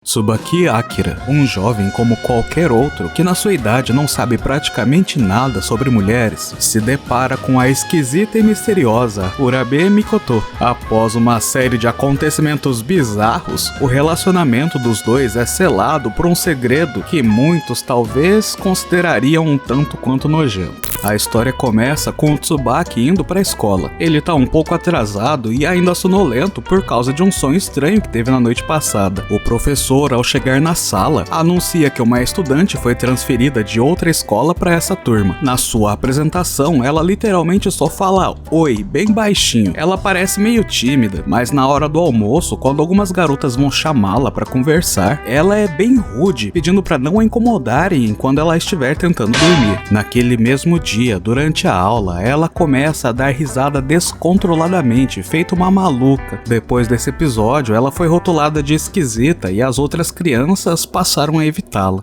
Tsubaki Akira, um jovem como qualquer outro que na sua idade não sabe praticamente nada sobre mulheres, se depara com a esquisita e misteriosa Urabe Mikoto. Após uma série de acontecimentos bizarros, o relacionamento dos dois é selado por um segredo que muitos talvez considerariam um tanto quanto nojento. A história começa com o Tsubaki indo para a escola. Ele tá um pouco atrasado e ainda sonolento por causa de um sonho estranho que teve na noite passada. O professor, ao chegar na sala, anuncia que uma estudante foi transferida de outra escola para essa turma. Na sua apresentação, ela literalmente só fala "oi" bem baixinho. Ela parece meio tímida, mas na hora do almoço, quando algumas garotas vão chamá-la para conversar, ela é bem rude, pedindo para não a incomodarem quando ela estiver tentando dormir. Naquele mesmo dia, durante a aula, ela começa a dar risada descontroladamente, feito uma maluca. Depois desse episódio, ela foi rotulada de esquisita e as outras crianças passaram a evitá-la.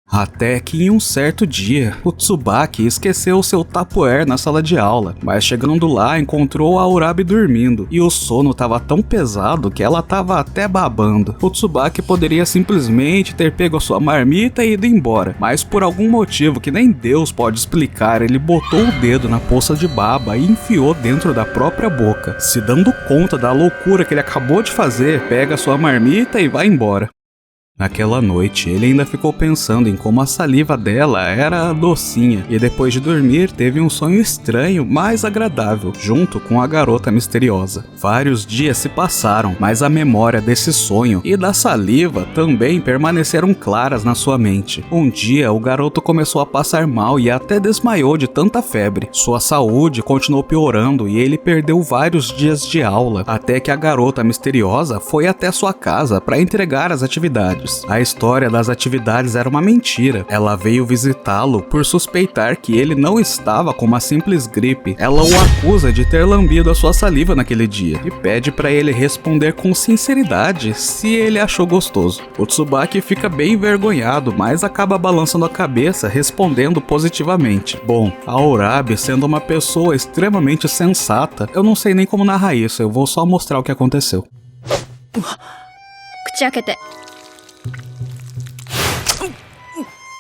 Até que em um certo dia, o Tsubaki esqueceu seu tapoer na sala de aula, mas chegando lá encontrou a Urabe dormindo, e o sono estava tão pesado que ela estava até babando. O Tsubaki poderia simplesmente ter pego a sua marmita e ido embora, mas por algum motivo que nem Deus pode explicar, ele botou o dedo na poça de baba e enfiou dentro da própria boca. Se dando conta da loucura que ele acabou de fazer, pega a sua marmita e vai embora. Naquela noite, ele ainda ficou pensando em como a saliva dela era docinha, e depois de dormir, teve um sonho estranho, mas agradável, junto com a garota misteriosa. Vários dias se passaram, mas a memória desse sonho e da saliva também permaneceram claras na sua mente. Um dia, o garoto começou a passar mal e até desmaiou de tanta febre. Sua saúde continuou piorando e ele perdeu vários dias de aula, até que a garota misteriosa foi até sua casa para entregar as atividades. A história das atividades era uma mentira. Ela veio visitá-lo por suspeitar que ele não estava com uma simples gripe. Ela o acusa de ter lambido a sua saliva naquele dia e pede para ele responder com sinceridade se ele achou gostoso. O Tsubaki fica bem envergonhado, mas acaba balançando a cabeça respondendo positivamente. Bom, a Urabe, sendo uma pessoa extremamente sensata, eu não sei nem como narrar isso, eu vou só mostrar o que aconteceu.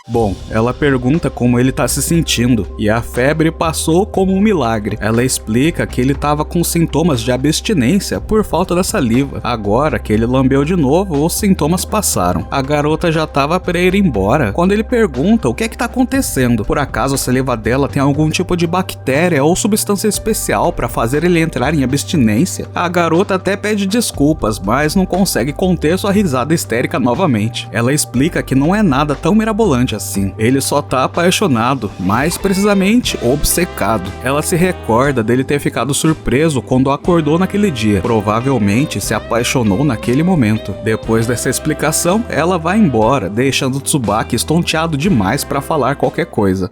Bom, ela pergunta como ele tá se sentindo, e a febre passou como um milagre. Ela explica que ele tava com sintomas de abstinência por falta da saliva. Agora que ele lambeu de novo, os sintomas passaram. A garota já tava pra ir embora, quando ele pergunta o que é que tá acontecendo. Por acaso a saliva dela tem algum tipo de bactéria ou substância especial pra fazer ele entrar em abstinência? A garota até pede desculpas, mas não consegue conter sua risada histérica novamente. Ela explica que não é nada tão mirabolante assim. Ele só tá apaixonado, mais precisamente obcecado. Ela se recorda dele ter ficado surpreso quando acordou naquele dia. Provavelmente se apaixonou naquele momento. Depois dessa explicação, ela vai embora, deixando Tsubaki estonteado demais para falar qualquer coisa.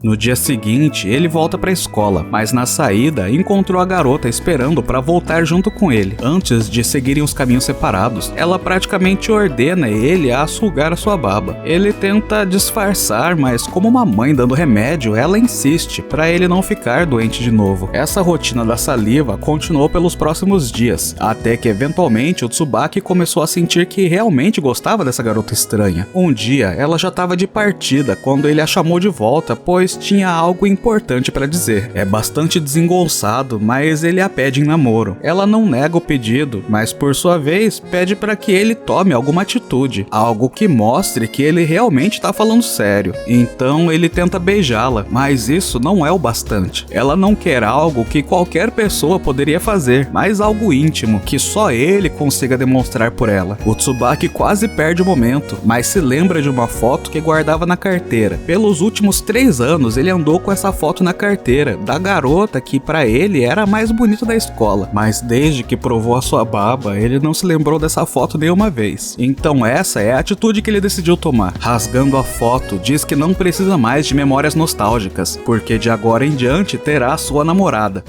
No dia seguinte, ele volta para a escola, mas na saída encontrou a garota esperando para voltar junto com ele. Antes de seguirem os caminhos separados, ela praticamente ordena ele a sugar a sua baba. Ele tenta disfarçar, mas como uma mãe dando remédio, ela insiste para ele não ficar doente de novo. Essa rotina da saliva continuou pelos próximos dias, até que eventualmente o Tsubaki começou a sentir que realmente gostava dessa garota estranha. Um dia, ela já estava de partida quando ele a chamou de volta, pois tinha algo importante para dizer. É bastante desengonçado, mas ele a pede em namoro. Ela não nega o pedido, mas por sua vez pede para que ele tome alguma atitude, algo que mostre que ele realmente está falando sério. Então ele tenta beijá-la, mas isso não é o bastante. Ela não quer algo que qualquer pessoa poderia fazer, mas algo íntimo, que só ele consiga demonstrar por ela. O Tsubaki quase perde o momento, mas se lembra de uma foto que guardava na carteira. Pelos últimos 3 anos, ele andou com essa foto na carteira, da garota que pra ele era a mais bonita da escola, mas desde que provou a sua baba, ele não se lembrou dessa foto nenhuma vez. Então essa é a atitude que ele decidiu tomar. Rasgando a foto, diz que não precisa mais de memórias nostálgicas, porque de agora em diante terá a sua namorada.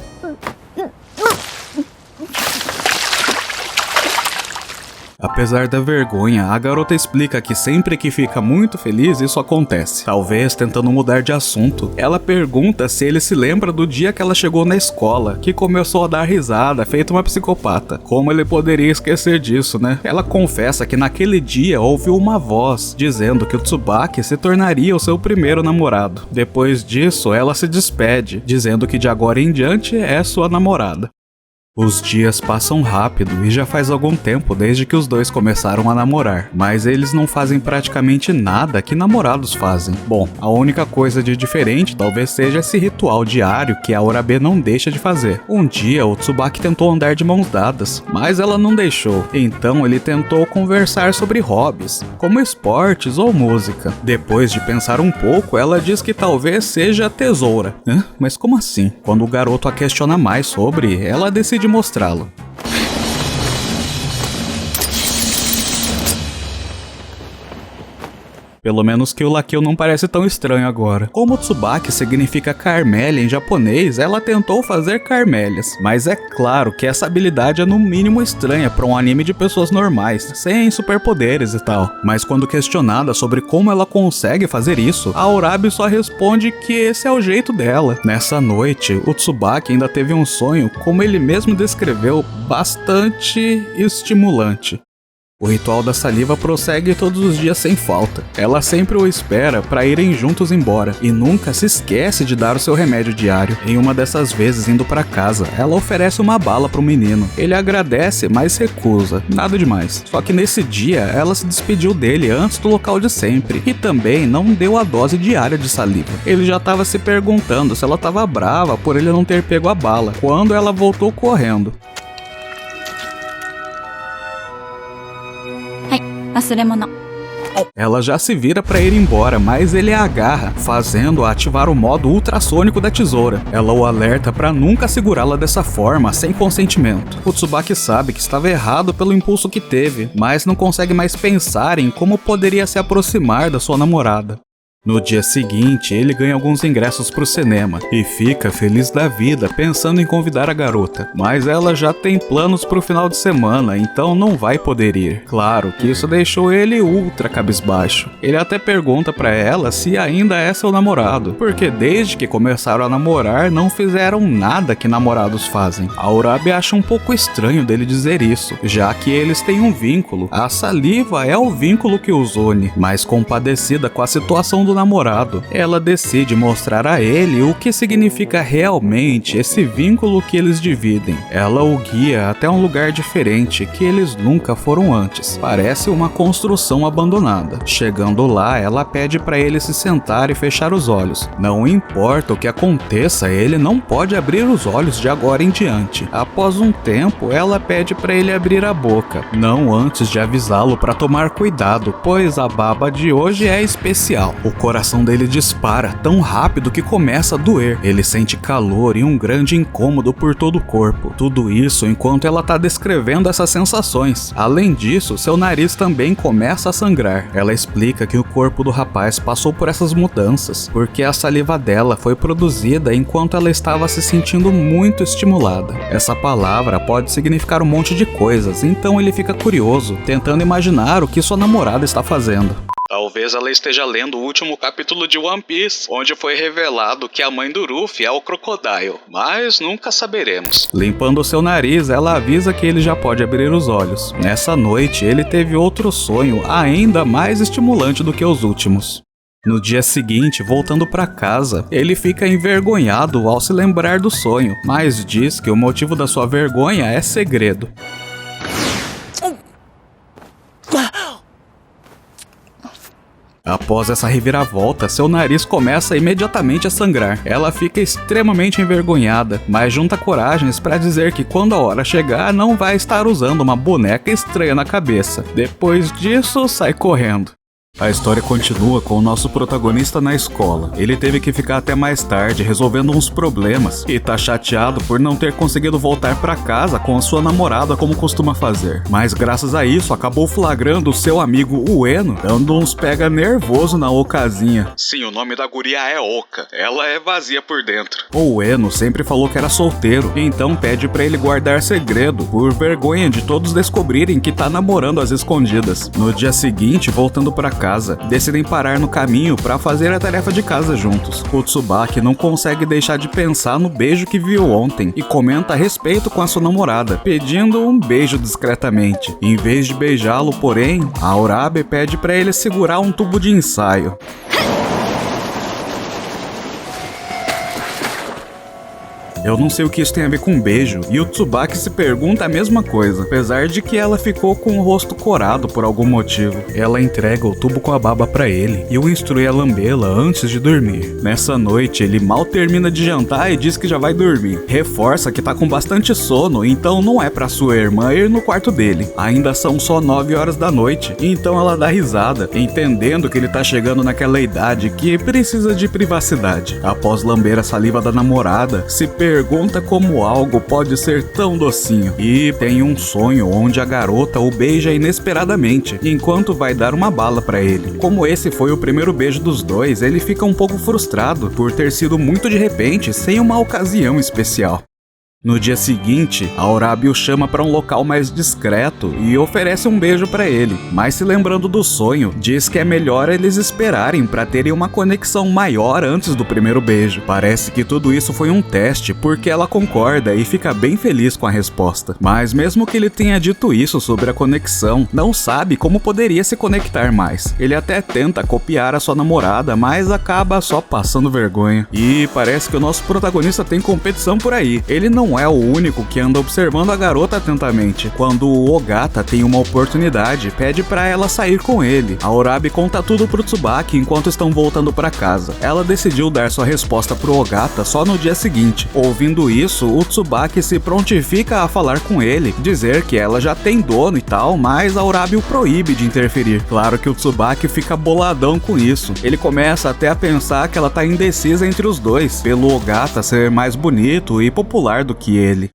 Apesar da vergonha, a garota explica que sempre que fica muito feliz isso acontece. Talvez tentando mudar de assunto, ela pergunta se ele se lembra do dia que ela chegou na escola, que começou a dar risada, feito uma psicopata. Como ele poderia esquecer disso, né? Ela confessa que naquele dia ouviu uma voz dizendo que o Tsubaki se tornaria o seu primeiro namorado. Depois disso, ela se despede, dizendo que de agora em diante é sua namorada. Os dias passam rápido e já faz algum tempo desde que os dois começaram a namorar, mas eles não fazem praticamente nada que namorados fazem. Bom, a única coisa de diferente talvez seja esse ritual diário que a Urabe não deixa de fazer. Um dia o Tsubaki tentou andar de mãos dadas, mas ela não deixou, então ele tentou conversar sobre hobbies, como esportes ou música. Depois de pensar um pouco, ela diz que talvez seja tesoura. Hã? Mas como assim? Quando o garoto a questiona mais sobre, ela decide mostrá-lo. Pelo menos que o Lakeu não parece tão estranho agora. Como Tsubaki significa Carmélia em japonês, ela tentou fazer Carmélias. Mas é claro que essa habilidade é no mínimo estranha para um anime de pessoas normais, sem superpoderes e tal. Mas quando questionada sobre como ela consegue fazer isso, a Urabe só responde que esse é o jeito dela. Nessa noite, o Tsubaki ainda teve um sonho, como ele mesmo descreveu, bastante estimulante. O ritual da saliva prossegue todos os dias sem falta. Ela sempre o espera para irem juntos embora e nunca se esquece de dar o seu remédio diário. Em uma dessas vezes, indo para casa, ela oferece uma bala para o menino. Ele agradece, mas recusa. Nada demais. Só que nesse dia, ela se despediu dele antes do local de sempre e também não deu a dose diária de saliva. Ele já estava se perguntando se ela estava brava por ele não ter pego a bala, quando ela voltou correndo. Ela já se vira pra ir embora, mas ele a agarra, fazendo-a ativar o modo ultrassônico da tesoura. Ela o alerta pra nunca segurá-la dessa forma, sem consentimento. O Tsubaki sabe que estava errado pelo impulso que teve, mas não consegue mais pensar em como poderia se aproximar da sua namorada. No dia seguinte, ele ganha alguns ingressos pro cinema e fica feliz da vida pensando em convidar a garota. Mas ela já tem planos pro final de semana, então não vai poder ir. Claro que isso deixou ele ultra cabisbaixo. Ele até pergunta pra ela se ainda é seu namorado, porque desde que começaram a namorar não fizeram nada que namorados fazem. A Urabe acha um pouco estranho dele dizer isso, já que eles têm um vínculo. A saliva é o vínculo que os une, mas compadecida com a situação do namorado, ela decide mostrar a ele o que significa realmente esse vínculo que eles dividem. Ela o guia até um lugar diferente que eles nunca foram antes. Parece uma construção abandonada. Chegando lá, ela pede para ele se sentar e fechar os olhos. Não importa o que aconteça, ele não pode abrir os olhos de agora em diante. Após um tempo, ela pede para ele abrir a boca, não antes de avisá-lo para tomar cuidado, pois a baba de hoje é especial. O coração dele dispara tão rápido que começa a doer. Ele sente calor e um grande incômodo por todo o corpo. Tudo isso enquanto ela tá descrevendo essas sensações. Além disso, seu nariz também começa a sangrar. Ela explica que o corpo do rapaz passou por essas mudanças, porque a saliva dela foi produzida enquanto ela estava se sentindo muito estimulada. Essa palavra pode significar um monte de coisas, então ele fica curioso, tentando imaginar o que sua namorada está fazendo. Talvez ela esteja lendo o último capítulo de One Piece, onde foi revelado que a mãe do Luffy é o Crocodile, mas nunca saberemos. Limpando seu nariz, ela avisa que ele já pode abrir os olhos. Nessa noite, ele teve outro sonho ainda mais estimulante do que os últimos. No dia seguinte, voltando para casa, ele fica envergonhado ao se lembrar do sonho, mas diz que o motivo da sua vergonha é segredo. Após essa reviravolta, seu nariz começa imediatamente a sangrar. Ela fica extremamente envergonhada, mas junta coragens para dizer que quando a hora chegar não vai estar usando uma boneca estranha na cabeça. Depois disso, sai correndo. A história continua com o nosso protagonista na escola. Ele teve que ficar até mais tarde resolvendo uns problemas e tá chateado por não ter conseguido voltar pra casa com a sua namorada como costuma fazer. Mas graças a isso acabou flagrando o seu amigo Ueno dando uns pega nervoso na Okazinha. Sim, o nome da guria é Oka. Ela é vazia por dentro. O Ueno sempre falou que era solteiro, então pede pra ele guardar segredo por vergonha de todos descobrirem que tá namorando às escondidas. No dia seguinte, voltando pra casa, decidem parar no caminho pra fazer a tarefa de casa juntos. O Tsubaki não consegue deixar de pensar no beijo que viu ontem e comenta a respeito com a sua namorada, pedindo um beijo discretamente. Em vez de beijá-lo, porém, a Urabe pede pra ele segurar um tubo de ensaio. Eu não sei o que isso tem a ver com beijo, e o Tsubaki se pergunta a mesma coisa, apesar de que ela ficou com o rosto corado por algum motivo. Ela entrega o tubo com a baba pra ele e o instrui a lambê-la antes de dormir. Nessa noite, ele mal termina de jantar e diz que já vai dormir. Reforça que tá com bastante sono, então não é pra sua irmã ir no quarto dele. Ainda são só 9 horas da noite, então ela dá risada, entendendo que ele tá chegando naquela idade que precisa de privacidade. Após lamber a saliva da namorada, se pergunta como algo pode ser tão docinho e tem um sonho onde a garota o beija inesperadamente enquanto vai dar uma bala pra ele. Como esse foi o primeiro beijo dos dois, ele fica um pouco frustrado por ter sido muito de repente, sem uma ocasião especial. No dia seguinte, a Urabe o chama para um local mais discreto e oferece um beijo para ele, mas se lembrando do sonho, diz que é melhor eles esperarem para terem uma conexão maior antes do primeiro beijo. Parece que tudo isso foi um teste, porque ela concorda e fica bem feliz com a resposta. Mas mesmo que ele tenha dito isso sobre a conexão, não sabe como poderia se conectar mais. Ele até tenta copiar a sua namorada, mas acaba só passando vergonha. E parece que o nosso protagonista tem competição por aí. Ele não é o único que anda observando a garota atentamente. Quando o Ogata tem uma oportunidade, pede pra ela sair com ele. A Urabe conta tudo pro Tsubaki enquanto estão voltando pra casa. Ela decidiu dar sua resposta pro Ogata só no dia seguinte. Ouvindo isso, o Tsubaki se prontifica a falar com ele, dizer que ela já tem dono e tal, mas a Urabe o proíbe de interferir. Claro que o Tsubaki fica boladão com isso. Ele começa até a pensar que ela tá indecisa entre os dois, pelo Ogata ser mais bonito e popular do que ele.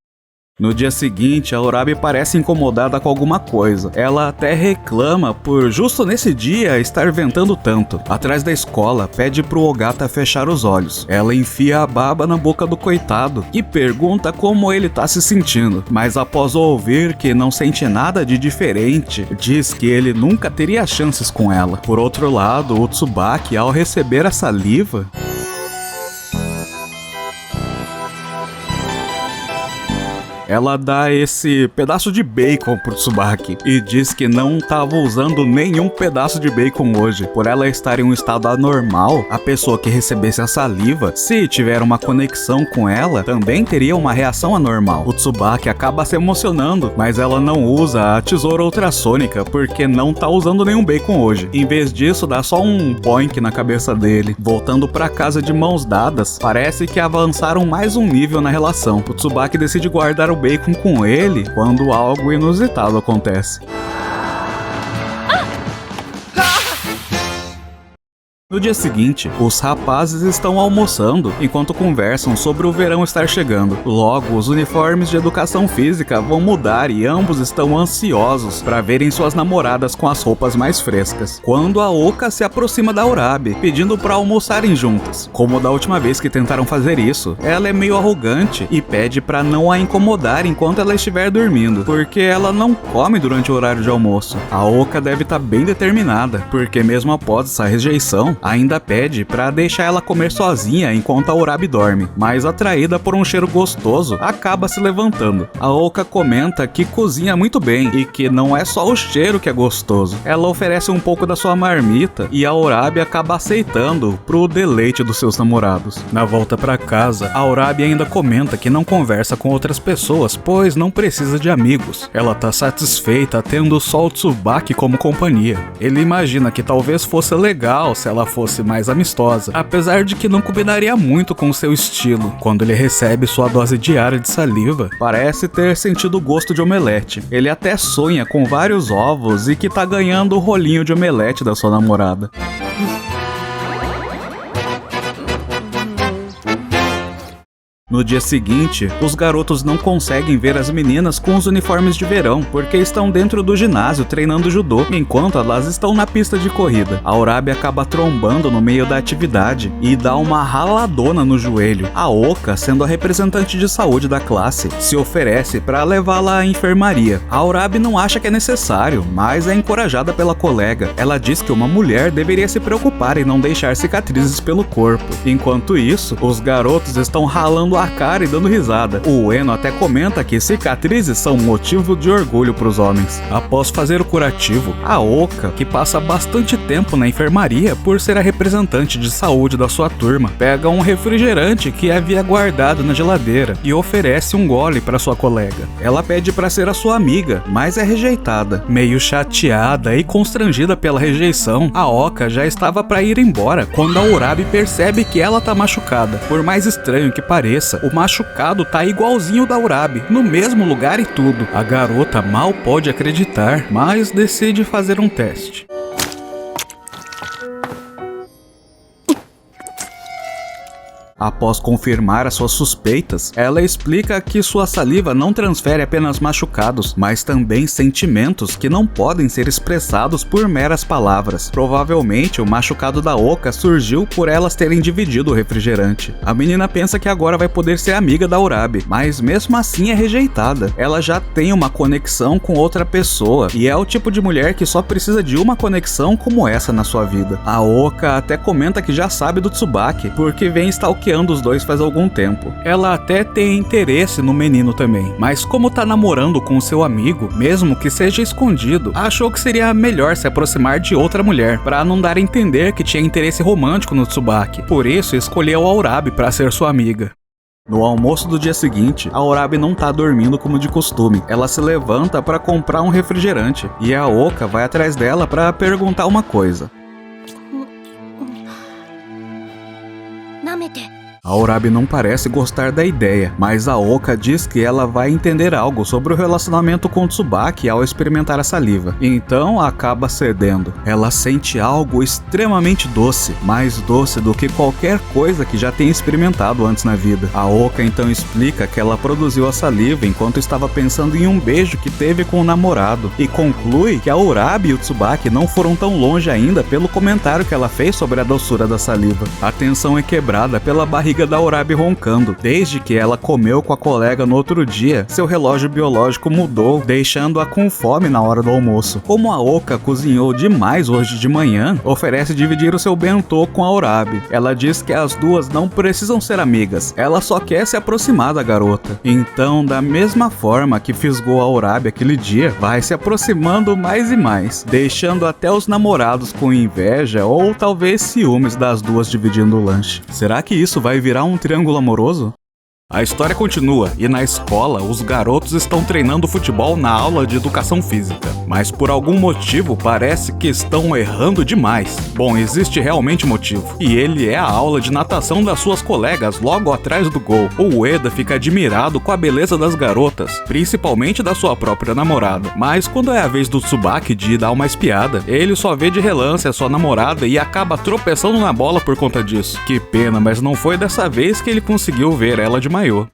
No dia seguinte, a Urabe parece incomodada com alguma coisa. Ela até reclama por justo nesse dia estar ventando tanto. Atrás da escola, pede pro Ogata fechar os olhos. Ela enfia a baba na boca do coitado e pergunta como ele tá se sentindo. Mas após ouvir que não sente nada de diferente, diz que ele nunca teria chances com ela. Por outro lado, o Tsubaki, ao receber a saliva, ela dá esse pedaço de bacon pro Tsubaki e diz que não estava usando nenhum pedaço de bacon hoje. Por ela estar em um estado anormal, a pessoa que recebesse a saliva, se tiver uma conexão com ela, também teria uma reação anormal. O Tsubaki acaba se emocionando, mas ela não usa a tesoura ultrassônica porque não tá usando nenhum bacon hoje. Em vez disso, dá só um boink na cabeça dele. Voltando pra casa de mãos dadas, parece que avançaram mais um nível na relação. O Tsubaki decide guardar o bacon com ele quando algo inusitado acontece. No dia seguinte, os rapazes estão almoçando enquanto conversam sobre o verão estar chegando. Logo, os uniformes de educação física vão mudar e ambos estão ansiosos para verem suas namoradas com as roupas mais frescas. Quando a Oka se aproxima da Urabe, pedindo para almoçarem juntas. Como da última vez que tentaram fazer isso, ela é meio arrogante e pede para não a incomodar enquanto ela estiver dormindo, porque ela não come durante o horário de almoço. A Oka deve estar bem determinada, porque mesmo após essa rejeição, ainda pede pra deixar ela comer sozinha enquanto a Urabe dorme, mas atraída por um cheiro gostoso, acaba se levantando. A Oka comenta que cozinha muito bem e que não é só o cheiro que é gostoso. Ela oferece um pouco da sua marmita e a Urabe acaba aceitando pro deleite dos seus namorados. Na volta pra casa, a Urabe ainda comenta que não conversa com outras pessoas, pois não precisa de amigos. Ela tá satisfeita tendo só o Tsubaki como companhia. Ele imagina que talvez fosse legal se ela ela fosse mais amistosa, apesar de que não combinaria muito com seu estilo. Quando ele recebe sua dose diária de saliva, parece ter sentido o gosto de omelete. Ele até sonha com vários ovos e que tá ganhando o rolinho de omelete da sua namorada. No dia seguinte, os garotos não conseguem ver as meninas com os uniformes de verão, porque estão dentro do ginásio treinando judô, enquanto elas estão na pista de corrida. A Orabe acaba trombando no meio da atividade e dá uma raladona no joelho. A Oka, sendo a representante de saúde da classe, se oferece para levá-la à enfermaria. A Orabe não acha que é necessário, mas é encorajada pela colega. Ela diz que uma mulher deveria se preocupar em não deixar cicatrizes pelo corpo. Enquanto isso, os garotos estão ralando a cara e dando risada. O Ueno até comenta que cicatrizes são motivo de orgulho para os homens. Após fazer o curativo, a Oka, que passa bastante tempo na enfermaria por ser a representante de saúde da sua turma, pega um refrigerante que havia guardado na geladeira e oferece um gole para sua colega. Ela pede para ser a sua amiga, mas é rejeitada. Meio chateada e constrangida pela rejeição, a Oka já estava para ir embora quando a Orabe percebe que ela tá machucada. Por mais estranho que pareça, o machucado tá igualzinho da Orabe, no mesmo lugar e tudo. A garota mal pode acreditar, mas decide fazer um teste. Após confirmar as suas suspeitas, ela explica que sua saliva não transfere apenas machucados, mas também sentimentos que não podem ser expressados por meras palavras. Provavelmente o machucado da Oka surgiu por elas terem dividido o refrigerante. A menina pensa que agora vai poder ser amiga da Orabe, mas mesmo assim é rejeitada. Ela já tem uma conexão com outra pessoa e é o tipo de mulher que só precisa de uma conexão como essa na sua vida. A Oka até comenta que já sabe do Tsubaki, porque vem stalkeando os dois faz algum tempo. Ela até tem interesse no menino também, mas como tá namorando com seu amigo, mesmo que seja escondido, achou que seria melhor se aproximar de outra mulher, pra não dar a entender que tinha interesse romântico no Tsubaki. Por isso escolheu a Orabe pra ser sua amiga. No almoço do dia seguinte, a Orabe não tá dormindo como de costume. Ela se levanta pra comprar um refrigerante e a Oka vai atrás dela pra perguntar uma coisa. A Orabe não parece gostar da ideia, mas a Oka diz que ela vai entender algo sobre o relacionamento com Tsubaki ao experimentar a saliva. Então acaba cedendo. Ela sente algo extremamente doce, mais doce do que qualquer coisa que já tenha experimentado antes na vida. A Oka então explica que ela produziu a saliva enquanto estava pensando em um beijo que teve com o namorado e conclui que a Orabe e o Tsubaki não foram tão longe ainda pelo comentário que ela fez sobre a doçura da saliva. A tensão é quebrada pela barriga da Orabe roncando. Desde que ela comeu com a colega no outro dia, seu relógio biológico mudou, deixando-a com fome na hora do almoço. Como a Oka cozinhou demais hoje de manhã, oferece dividir o seu bentô com a Orabe. Ela diz que as duas não precisam ser amigas, ela só quer se aproximar da garota. Então, da mesma forma que fisgou a Orabe aquele dia, vai se aproximando mais e mais, deixando até os namorados com inveja ou talvez ciúmes das duas dividindo o lanche. Será que isso vai virar um triângulo amoroso? A história continua e na escola os garotos estão treinando futebol na aula de educação física, mas por algum motivo parece que estão errando demais. Bom, existe realmente motivo, e ele é a aula de natação das suas colegas logo atrás do gol. O Ueda fica admirado com a beleza das garotas, principalmente da sua própria namorada, mas quando é a vez do Tsubaki de dar uma espiada, ele só vê de relance a sua namorada e acaba tropeçando na bola por conta disso. Que pena, mas não foi dessa vez que ele conseguiu ver ela de maiô.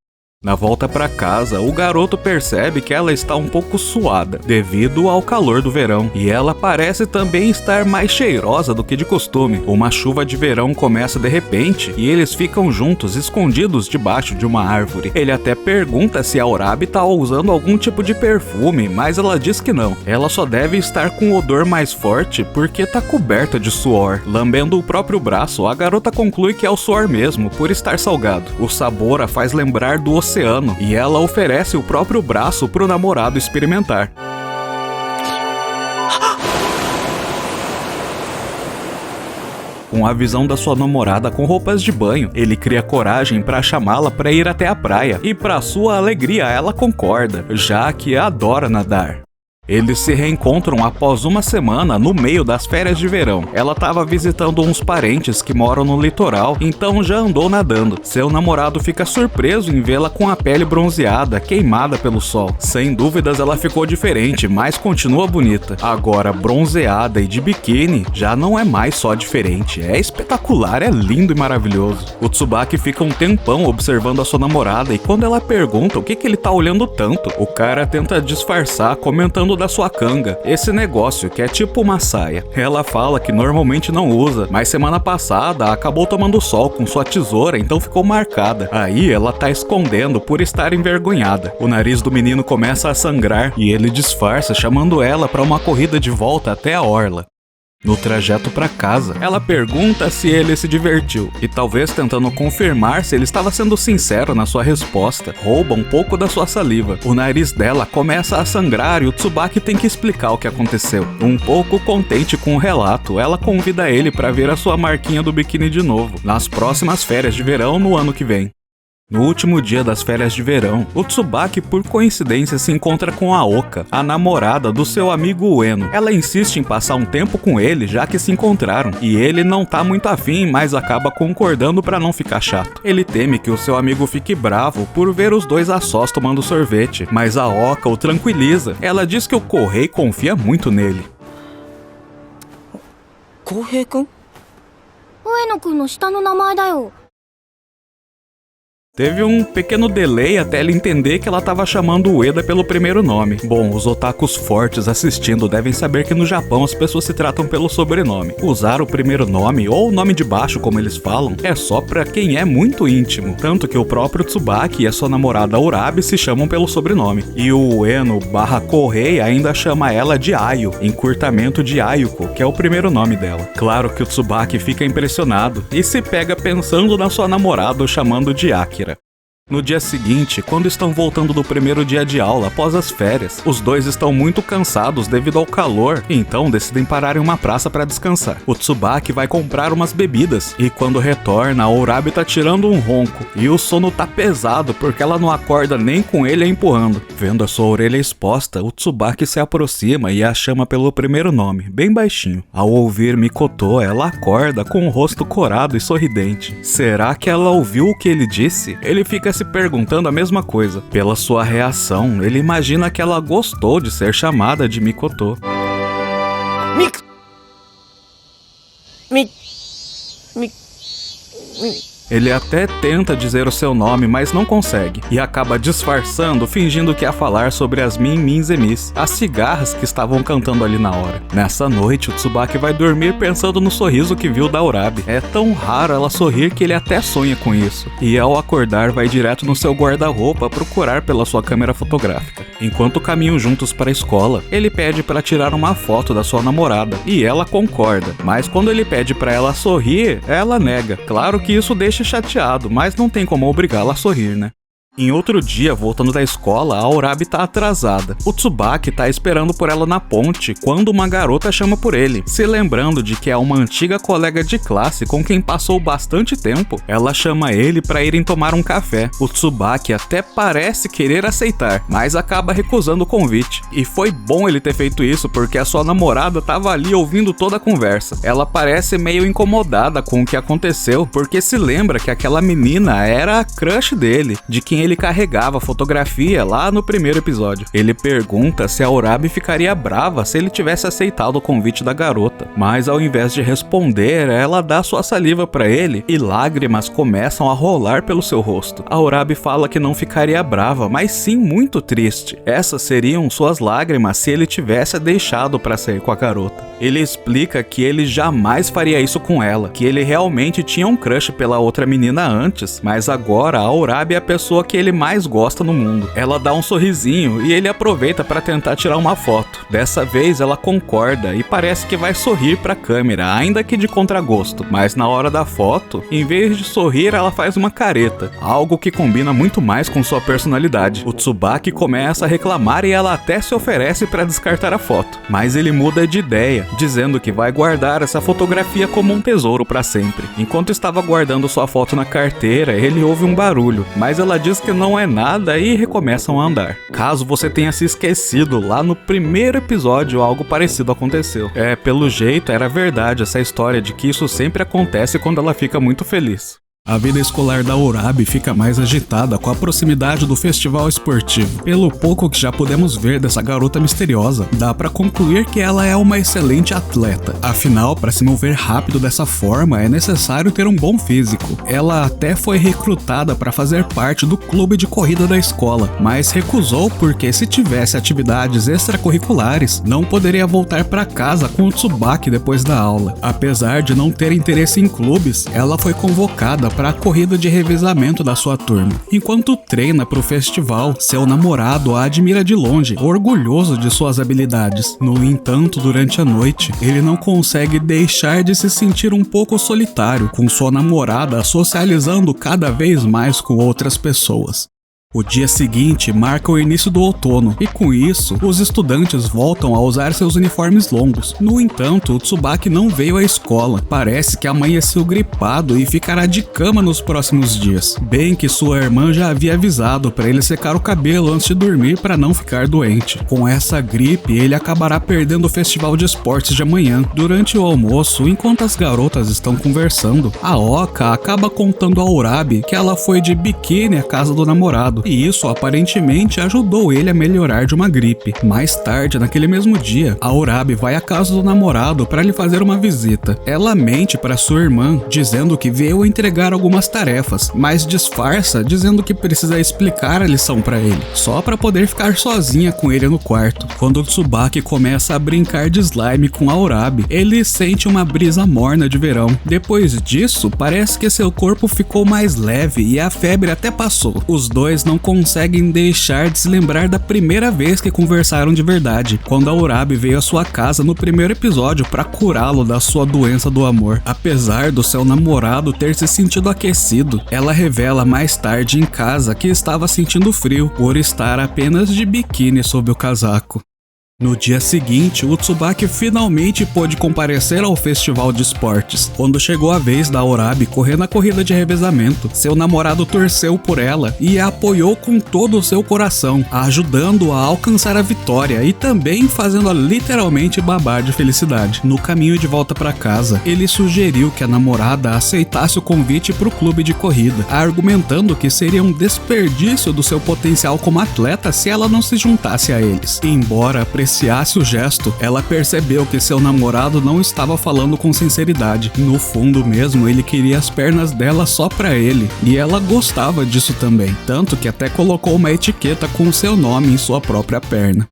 Na volta para casa, o garoto percebe que ela está um pouco suada, devido ao calor do verão, e ela parece também estar mais cheirosa do que de costume. Uma chuva de verão começa de repente, e eles ficam juntos, escondidos debaixo de uma árvore. Ele até pergunta se a Orabe está usando algum tipo de perfume, mas ela diz que não. Ela só deve estar com o odor mais forte porque está coberta de suor. Lambendo o próprio braço, a garota conclui que é o suor mesmo, por estar salgado. O sabor a faz lembrar do oceano, e ela oferece o próprio braço pro namorado experimentar. Com a visão da sua namorada com roupas de banho, ele cria coragem para chamá-la para ir até a praia, e para sua alegria ela concorda, já que adora nadar. Eles se reencontram após uma semana no meio das férias de verão. Ela estava visitando uns parentes que moram no litoral, então já andou nadando. Seu namorado fica surpreso em vê-la com a pele bronzeada, queimada pelo sol. Sem dúvidas ela ficou diferente, mas continua bonita. Agora, bronzeada e de biquíni, já não é mais só diferente, é espetacular, é lindo e maravilhoso. O Tsubaki fica um tempão observando a sua namorada e quando ela pergunta o que ele tá olhando tanto, o cara tenta disfarçar comentando da sua canga, esse negócio que é tipo uma saia. Ela fala que normalmente não usa, mas semana passada acabou tomando sol com sua tesoura, então ficou marcada. Aí ela tá escondendo por estar envergonhada. O nariz do menino começa a sangrar e ele disfarça chamando ela para uma corrida de volta até a orla. No trajeto para casa, ela pergunta se ele se divertiu e talvez tentando confirmar se ele estava sendo sincero na sua resposta, rouba um pouco da sua saliva. O nariz dela começa a sangrar e o Tsubaki tem que explicar o que aconteceu. Um pouco contente com o relato, ela convida ele para ver a sua marquinha do biquíni de novo, nas próximas férias de verão no ano que vem. No último dia das férias de verão, o Tsubaki por coincidência se encontra com a Oka, a namorada do seu amigo Ueno. Ela insiste em passar um tempo com ele já que se encontraram, e ele não tá muito afim, mas acaba concordando pra não ficar chato. Ele teme que o seu amigo fique bravo por ver os dois a sós tomando sorvete, mas a Oka o tranquiliza. Ela diz que o Kohei confia muito nele. Kohei-kun? Ueno-kun no shita no namae da yo. Teve um pequeno delay até ela entender que ela estava chamando o Ueda pelo primeiro nome. Bom, os otakus fortes assistindo devem saber que no Japão as pessoas se tratam pelo sobrenome. Usar o primeiro nome, ou o nome de baixo como eles falam, é só pra quem é muito íntimo. Tanto que o próprio Tsubaki e a sua namorada Urabi se chamam pelo sobrenome. E o Ueno/Kohei ainda chama ela de Ayu, encurtamento de Ayuko, que é o primeiro nome dela. Claro que o Tsubaki fica impressionado e se pega pensando na sua namorada chamando de Akira. No dia seguinte, quando estão voltando do primeiro dia de aula após as férias, os dois estão muito cansados devido ao calor, então decidem parar em uma praça para descansar. O Tsubaki vai comprar umas bebidas e quando retorna, a Urabi tá tirando um ronco e o sono tá pesado porque ela não acorda nem com ele empurrando. Vendo a sua orelha exposta, o Tsubaki se aproxima e a chama pelo primeiro nome, bem baixinho. Ao ouvir Mikoto, ela acorda com o rosto corado e sorridente. Será que ela ouviu o que ele disse? Ele fica se perguntando a mesma coisa. Pela sua reação, ele imagina que ela gostou de ser chamada de Mikoto. Ele até tenta dizer o seu nome, mas não consegue, e acaba disfarçando, fingindo que ia falar sobre as Min Zemis, as cigarras que estavam cantando ali na hora. Nessa noite, o Tsubaki vai dormir pensando no sorriso que viu da Urabi. É tão raro ela sorrir que ele até sonha com isso, e ao acordar vai direto no seu guarda-roupa procurar pela sua câmera fotográfica. Enquanto caminham juntos para a escola, ele pede para tirar uma foto da sua namorada, e ela concorda, mas quando ele pede para ela sorrir, ela nega. Claro que isso deixa chateado, mas não tem como obrigá-la a sorrir, né? Em outro dia, voltando da escola, a Urabi tá atrasada. O Tsubaki tá esperando por ela na ponte quando uma garota chama por ele. Se lembrando de que é uma antiga colega de classe com quem passou bastante tempo, ela chama ele pra irem tomar um café. O Tsubaki até parece querer aceitar, mas acaba recusando o convite. E foi bom ele ter feito isso porque a sua namorada tava ali ouvindo toda a conversa. Ela parece meio incomodada com o que aconteceu, porque se lembra que aquela menina era a crush dele, de quem ele carregava a fotografia lá no primeiro episódio. Ele pergunta se a Urabi ficaria brava se ele tivesse aceitado o convite da garota, mas ao invés de responder, ela dá sua saliva pra ele e lágrimas começam a rolar pelo seu rosto. A Urabi fala que não ficaria brava, mas sim muito triste. Essas seriam suas lágrimas se ele tivesse deixado pra sair com a garota. Ele explica que ele jamais faria isso com ela, que ele realmente tinha um crush pela outra menina antes, mas agora a Urabi é a pessoa que ele mais gosta no mundo. Ela dá um sorrisinho e ele aproveita para tentar tirar uma foto. Dessa vez ela concorda e parece que vai sorrir para a câmera, ainda que de contragosto. Mas na hora da foto, em vez de sorrir, ela faz uma careta, algo que combina muito mais com sua personalidade. O Tsubaki começa a reclamar e ela até se oferece para descartar a foto, mas ele muda de ideia, dizendo que vai guardar essa fotografia como um tesouro para sempre. Enquanto estava guardando sua foto na carteira, ele ouve um barulho, mas ela diz que não é nada e recomeçam a andar. Caso você tenha se esquecido, lá no primeiro episódio algo parecido aconteceu. Pelo jeito era verdade essa história de que isso sempre acontece quando ela fica muito feliz. A vida escolar da Urabi fica mais agitada com a proximidade do festival esportivo. Pelo pouco que já podemos ver dessa garota misteriosa, dá pra concluir que ela é uma excelente atleta. Afinal, para se mover rápido dessa forma, é necessário ter um bom físico. Ela até foi recrutada para fazer parte do clube de corrida da escola, mas recusou porque se tivesse atividades extracurriculares, não poderia voltar para casa com o Tsubaki depois da aula. Apesar de não ter interesse em clubes, ela foi convocada para a corrida de revezamento da sua turma. Enquanto treina para o festival, seu namorado a admira de longe, orgulhoso de suas habilidades. No entanto, durante a noite, ele não consegue deixar de se sentir um pouco solitário, com sua namorada socializando cada vez mais com outras pessoas. O dia seguinte marca o início do outono, e com isso, os estudantes voltam a usar seus uniformes longos. No entanto, o Tsubaki não veio à escola. Parece que amanheceu gripado e ficará de cama nos próximos dias. Bem que sua irmã já havia avisado para ele secar o cabelo antes de dormir para não ficar doente. Com essa gripe, ele acabará perdendo o festival de esportes de amanhã. Durante o almoço, enquanto as garotas estão conversando, a Oka acaba contando a Urabi que ela foi de biquíni à casa do namorado. E isso aparentemente ajudou ele a melhorar de uma gripe. Mais tarde, naquele mesmo dia, a Urabi vai à casa do namorado para lhe fazer uma visita. Ela mente para sua irmã, dizendo que veio entregar algumas tarefas, mas disfarça dizendo que precisa explicar a lição para ele, só para poder ficar sozinha com ele no quarto. Quando o Tsubaki começa a brincar de slime com a Urabi, ele sente uma brisa morna de verão. Depois disso, parece que seu corpo ficou mais leve e a febre até passou. Os dois não conseguem deixar de se lembrar da primeira vez que conversaram de verdade, quando a Urabi veio à sua casa no primeiro episódio para curá-lo da sua doença do amor. Apesar do seu namorado ter se sentido aquecido, ela revela mais tarde em casa que estava sentindo frio por estar apenas de biquíni sob o casaco. No dia seguinte, o Tsubaki finalmente pôde comparecer ao festival de esportes. Quando chegou a vez da Urabi correr na corrida de revezamento, seu namorado torceu por ela e a apoiou com todo o seu coração, ajudando-a a alcançar a vitória e também fazendo-a literalmente babar de felicidade. No caminho de volta para casa, ele sugeriu que a namorada aceitasse o convite para o clube de corrida, argumentando que seria um desperdício do seu potencial como atleta se ela não se juntasse a eles. Embora apreciasse o gesto, ela percebeu que seu namorado não estava falando com sinceridade. No fundo mesmo, ele queria as pernas dela só pra ele, e ela gostava disso também, tanto que até colocou uma etiqueta com seu nome em sua própria perna.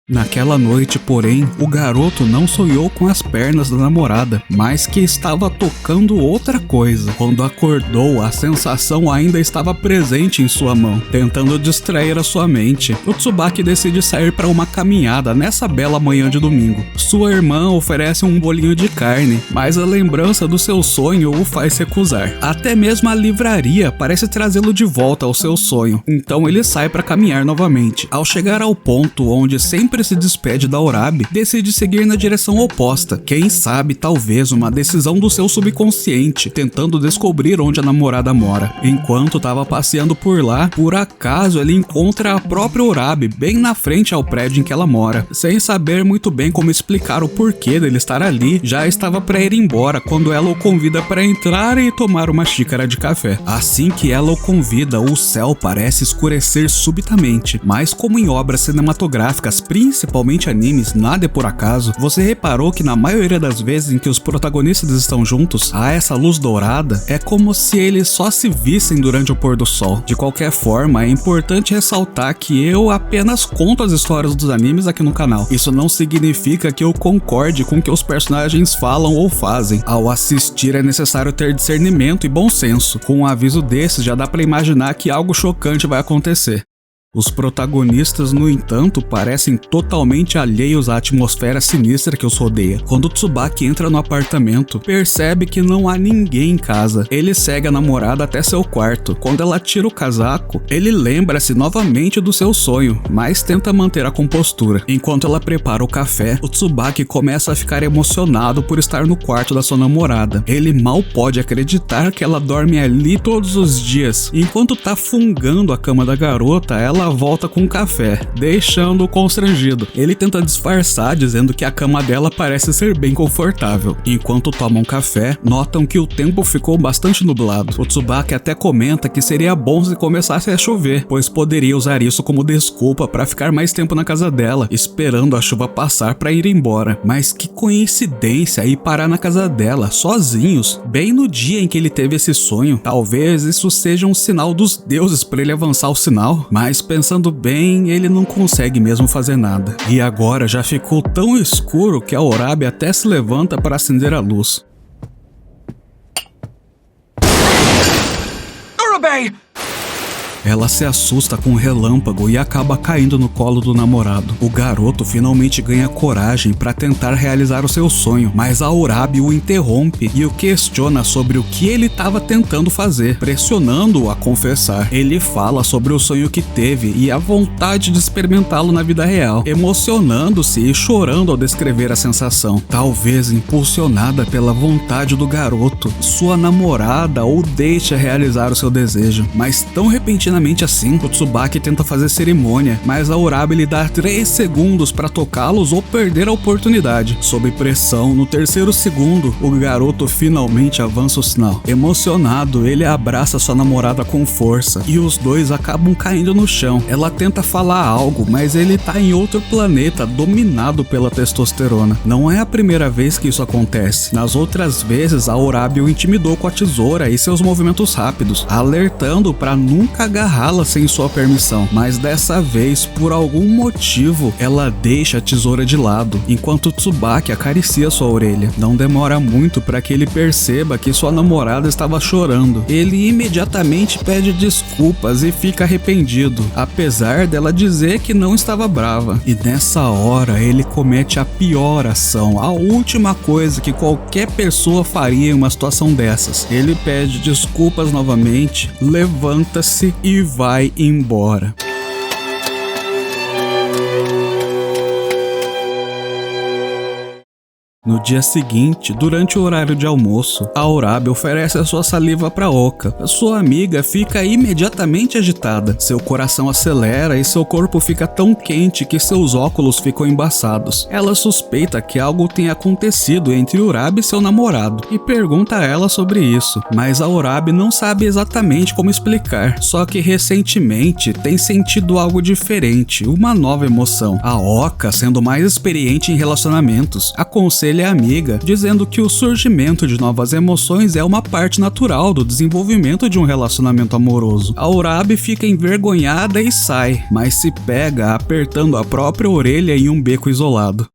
Naquela noite, porém, o garoto não sonhou com as pernas da namorada, mas que estava tocando outra coisa. Quando acordou, a sensação ainda estava presente em sua mão, tentando distrair a sua mente. O Tsubaki decide sair para uma caminhada nessa bela manhã de domingo. Sua irmã oferece um bolinho de carne, mas a lembrança do seu sonho o faz recusar. Até mesmo a livraria parece trazê-lo de volta ao seu sonho, então ele sai para caminhar novamente. Ao chegar ao ponto onde sempre se despede da Urabi, decide seguir na direção oposta. Quem sabe, talvez uma decisão do seu subconsciente, tentando descobrir onde a namorada mora. Enquanto estava passeando por lá, por acaso ele encontra a própria Urabi bem na frente ao prédio em que ela mora. Sem saber muito bem como explicar o porquê dele estar ali, já estava para ir embora quando ela o convida para entrar e tomar uma xícara de café. Assim que ela o convida, o céu parece escurecer subitamente, mas como em obras cinematográficas, principalmente animes, nada é por acaso. Você reparou que na maioria das vezes em que os protagonistas estão juntos, há essa luz dourada? É como se eles só se vissem durante o pôr do sol. De qualquer forma, é importante ressaltar que eu apenas conto as histórias dos animes aqui no canal. Isso não significa que eu concorde com o que os personagens falam ou fazem. Ao assistir é necessário ter discernimento e bom senso. Com um aviso desses já dá pra imaginar que algo chocante vai acontecer. Os protagonistas, no entanto, parecem totalmente alheios à atmosfera sinistra que os rodeia. Quando Tsubaki entra no apartamento, percebe que não há ninguém em casa. Ele segue a namorada até seu quarto. Quando ela tira o casaco, ele lembra-se novamente do seu sonho, mas tenta manter a compostura. Enquanto ela prepara o café, o Tsubaki começa a ficar emocionado por estar no quarto da sua namorada. Ele mal pode acreditar que ela dorme ali todos os dias. Enquanto tá fungando a cama da garota, ela volta com o café, deixando-o constrangido. Ele tenta disfarçar, dizendo que a cama dela parece ser bem confortável. Enquanto tomam café, notam que o tempo ficou bastante nublado. O Tsubaki até comenta que seria bom se começasse a chover, pois poderia usar isso como desculpa para ficar mais tempo na casa dela, esperando a chuva passar para ir embora. Mas que coincidência ir parar na casa dela, sozinhos, bem no dia em que ele teve esse sonho. Talvez isso seja um sinal dos deuses para ele avançar o sinal, mas pensando bem, ele não consegue mesmo fazer nada. E agora já ficou tão escuro que a Orabe até se levanta para acender a luz. Urabe! Ela se assusta com um relâmpago e acaba caindo no colo do namorado. O garoto finalmente ganha coragem para tentar realizar o seu sonho, mas a Urabe o interrompe e o questiona sobre o que ele estava tentando fazer, pressionando-o a confessar. Ele fala sobre o sonho que teve e a vontade de experimentá-lo na vida real, emocionando-se e chorando ao descrever a sensação. Talvez impulsionada pela vontade do garoto, sua namorada o deixa realizar o seu desejo, mas tão repentinamente assim, o Tsubaki tenta fazer cerimônia, mas a Urabe lhe dá 3 segundos para tocá-los ou perder a oportunidade. Sob pressão, no 3º segundo, o garoto finalmente avança o sinal. Emocionado, ele abraça sua namorada com força e os dois acabam caindo no chão. Ela tenta falar algo, mas ele tá em outro planeta, dominado pela testosterona. Não é a primeira vez que isso acontece. Nas outras vezes, a Urabe o intimidou com a tesoura e seus movimentos rápidos, alertando para nunca agarrá-la sem sua permissão, mas dessa vez, por algum motivo, ela deixa a tesoura de lado, enquanto Tsubaki acaricia sua orelha. Não demora muito para que ele perceba que sua namorada estava chorando. Ele imediatamente pede desculpas e fica arrependido, apesar dela dizer que não estava brava. E nessa hora, ele comete a pior ação, a última coisa que qualquer pessoa faria em uma situação dessas. Ele pede desculpas novamente, levanta-se e vai embora. No dia seguinte, durante o horário de almoço, a Urabe oferece a sua saliva para Oka. A sua amiga fica imediatamente agitada. Seu coração acelera e seu corpo fica tão quente que seus óculos ficam embaçados. Ela suspeita que algo tenha acontecido entre Urabe e seu namorado e pergunta a ela sobre isso, mas a Urabe não sabe exatamente como explicar, só que recentemente tem sentido algo diferente, uma nova emoção. A Oka, sendo mais experiente em relacionamentos, aconselha a amiga, dizendo que o surgimento de novas emoções é uma parte natural do desenvolvimento de um relacionamento amoroso. A Urabe fica envergonhada e sai, mas se pega apertando a própria orelha em um beco isolado.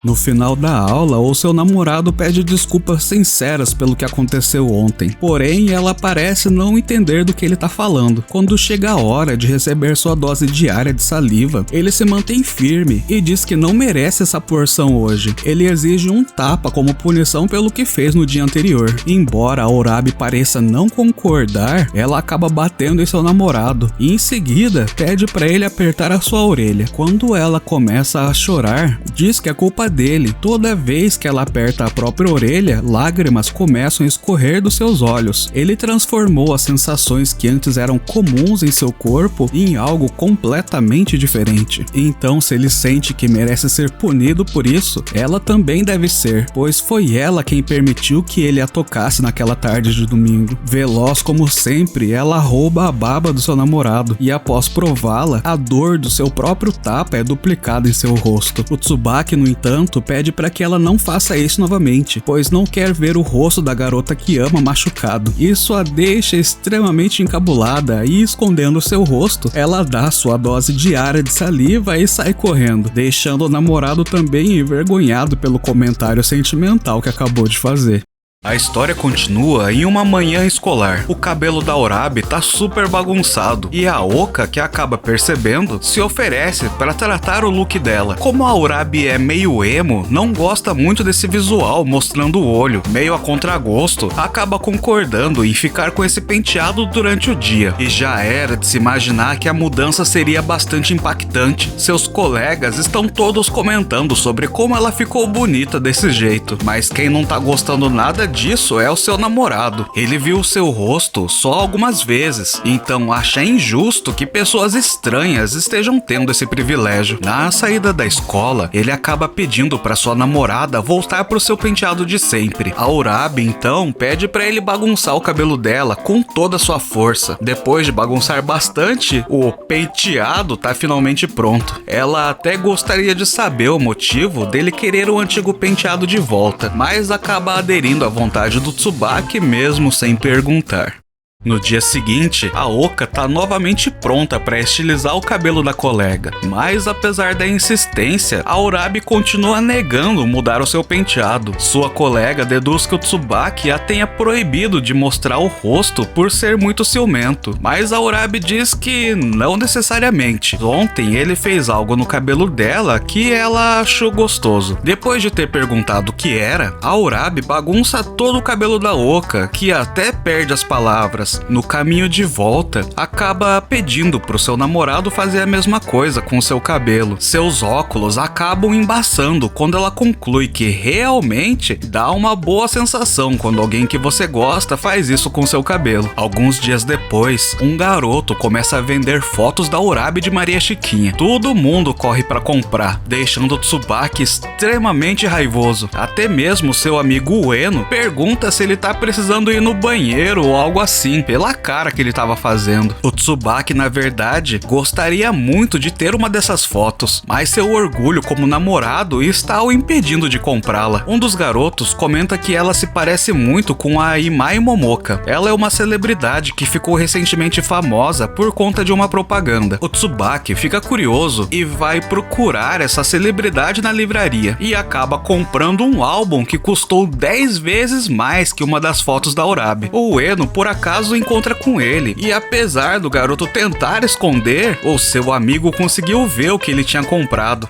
No final da aula, o seu namorado pede desculpas sinceras pelo que aconteceu ontem, porém ela parece não entender do que ele tá falando. Quando chega a hora de receber sua dose diária de saliva, ele se mantém firme e diz que não merece essa porção hoje. Ele exige um tapa como punição pelo que fez no dia anterior. Embora a Urabe pareça não concordar, ela acaba batendo em seu namorado e em seguida pede para ele apertar a sua orelha. Quando ela começa a chorar, diz que a culpa dele. Toda vez que ela aperta a própria orelha, lágrimas começam a escorrer dos seus olhos. Ele transformou as sensações que antes eram comuns em seu corpo em algo completamente diferente. Então, se ele sente que merece ser punido por isso, ela também deve ser, pois foi ela quem permitiu que ele a tocasse naquela tarde de domingo. Veloz como sempre, ela rouba a baba do seu namorado e após prová-la, a dor do seu próprio tapa é duplicada em seu rosto. O Tsubaki, no entanto, pede para que ela não faça isso novamente, pois não quer ver o rosto da garota que ama machucado. Isso a deixa extremamente encabulada e, escondendo seu rosto, ela dá sua dose diária de saliva e sai correndo, deixando o namorado também envergonhado pelo comentário sentimental que acabou de fazer. A história continua em uma manhã escolar. O cabelo da Urabi tá super bagunçado e a Oka, que acaba percebendo, se oferece para tratar o look dela. Como a Urabi é meio emo, não gosta muito desse visual mostrando o olho, meio a contragosto, acaba concordando em ficar com esse penteado durante o dia. E já era de se imaginar que a mudança seria bastante impactante. Seus colegas estão todos comentando sobre como ela ficou bonita desse jeito, mas quem não tá gostando nada disso é o seu namorado. Ele viu o seu rosto só algumas vezes, então acha injusto que pessoas estranhas estejam tendo esse privilégio. Na saída da escola, ele acaba pedindo para sua namorada voltar pro seu penteado de sempre. A Urabi então pede para ele bagunçar o cabelo dela com toda a sua força. Depois de bagunçar bastante, o penteado tá finalmente pronto. Ela até gostaria de saber o motivo dele querer o antigo penteado de volta, mas acaba aderindo à vontade do Tsubaki mesmo sem perguntar. No dia seguinte, a Oka tá novamente pronta para estilizar o cabelo da colega, mas apesar da insistência, a Urabi continua negando mudar o seu penteado. Sua colega deduz que o Tsubaki a tenha proibido de mostrar o rosto por ser muito ciumento, mas a Urabi diz que não necessariamente. Ontem ele fez algo no cabelo dela que ela achou gostoso. Depois de ter perguntado o que era, a Urabi bagunça todo o cabelo da Oka, que até perde as palavras. No caminho de volta, acaba pedindo pro seu namorado fazer a mesma coisa com seu cabelo. Seus óculos acabam embaçando quando ela conclui que realmente dá uma boa sensação quando alguém que você gosta faz isso com seu cabelo. Alguns dias depois, um garoto começa a vender fotos da Urabi de Maria Chiquinha. Todo mundo corre para comprar, deixando o Tsubaki extremamente raivoso. Até mesmo seu amigo Ueno pergunta se ele tá precisando ir no banheiro ou algo assim, pela cara que ele estava fazendo. O Tsubaki, na verdade, gostaria muito de ter uma dessas fotos, mas seu orgulho como namorado está o impedindo de comprá-la. Um dos garotos comenta que ela se parece muito com a Imai Momoka. Ela é uma celebridade que ficou recentemente famosa por conta de uma propaganda. O Tsubaki fica curioso e vai procurar essa celebridade na livraria e acaba comprando um álbum que custou 10 vezes mais que uma das fotos da Urabi. O Ueno, por acaso, encontra com ele e apesar do garoto tentar esconder, o seu amigo conseguiu ver o que ele tinha comprado.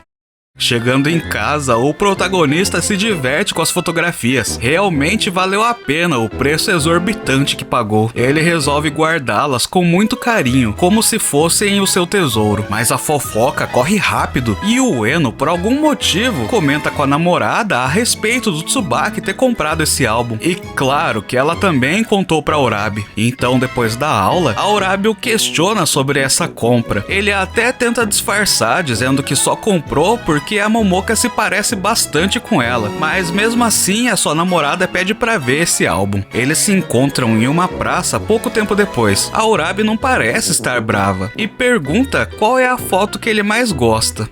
Chegando em casa, o protagonista se diverte com as fotografias. Realmente valeu a pena o preço exorbitante que pagou. Ele resolve guardá-las com muito carinho, como se fossem o seu tesouro. Mas a fofoca corre rápido e o Ueno, por algum motivo, comenta com a namorada a respeito do Tsubaki ter comprado esse álbum. E claro que ela também contou pra Urabi. Então, depois da aula, a Urabi o questiona sobre essa compra. Ele até tenta disfarçar, dizendo que só comprou porque a Momoka se parece bastante com ela, mas mesmo assim a sua namorada pede pra ver esse álbum. Eles se encontram em uma praça pouco tempo depois. A Urabi não parece estar brava e pergunta qual é a foto que ele mais gosta.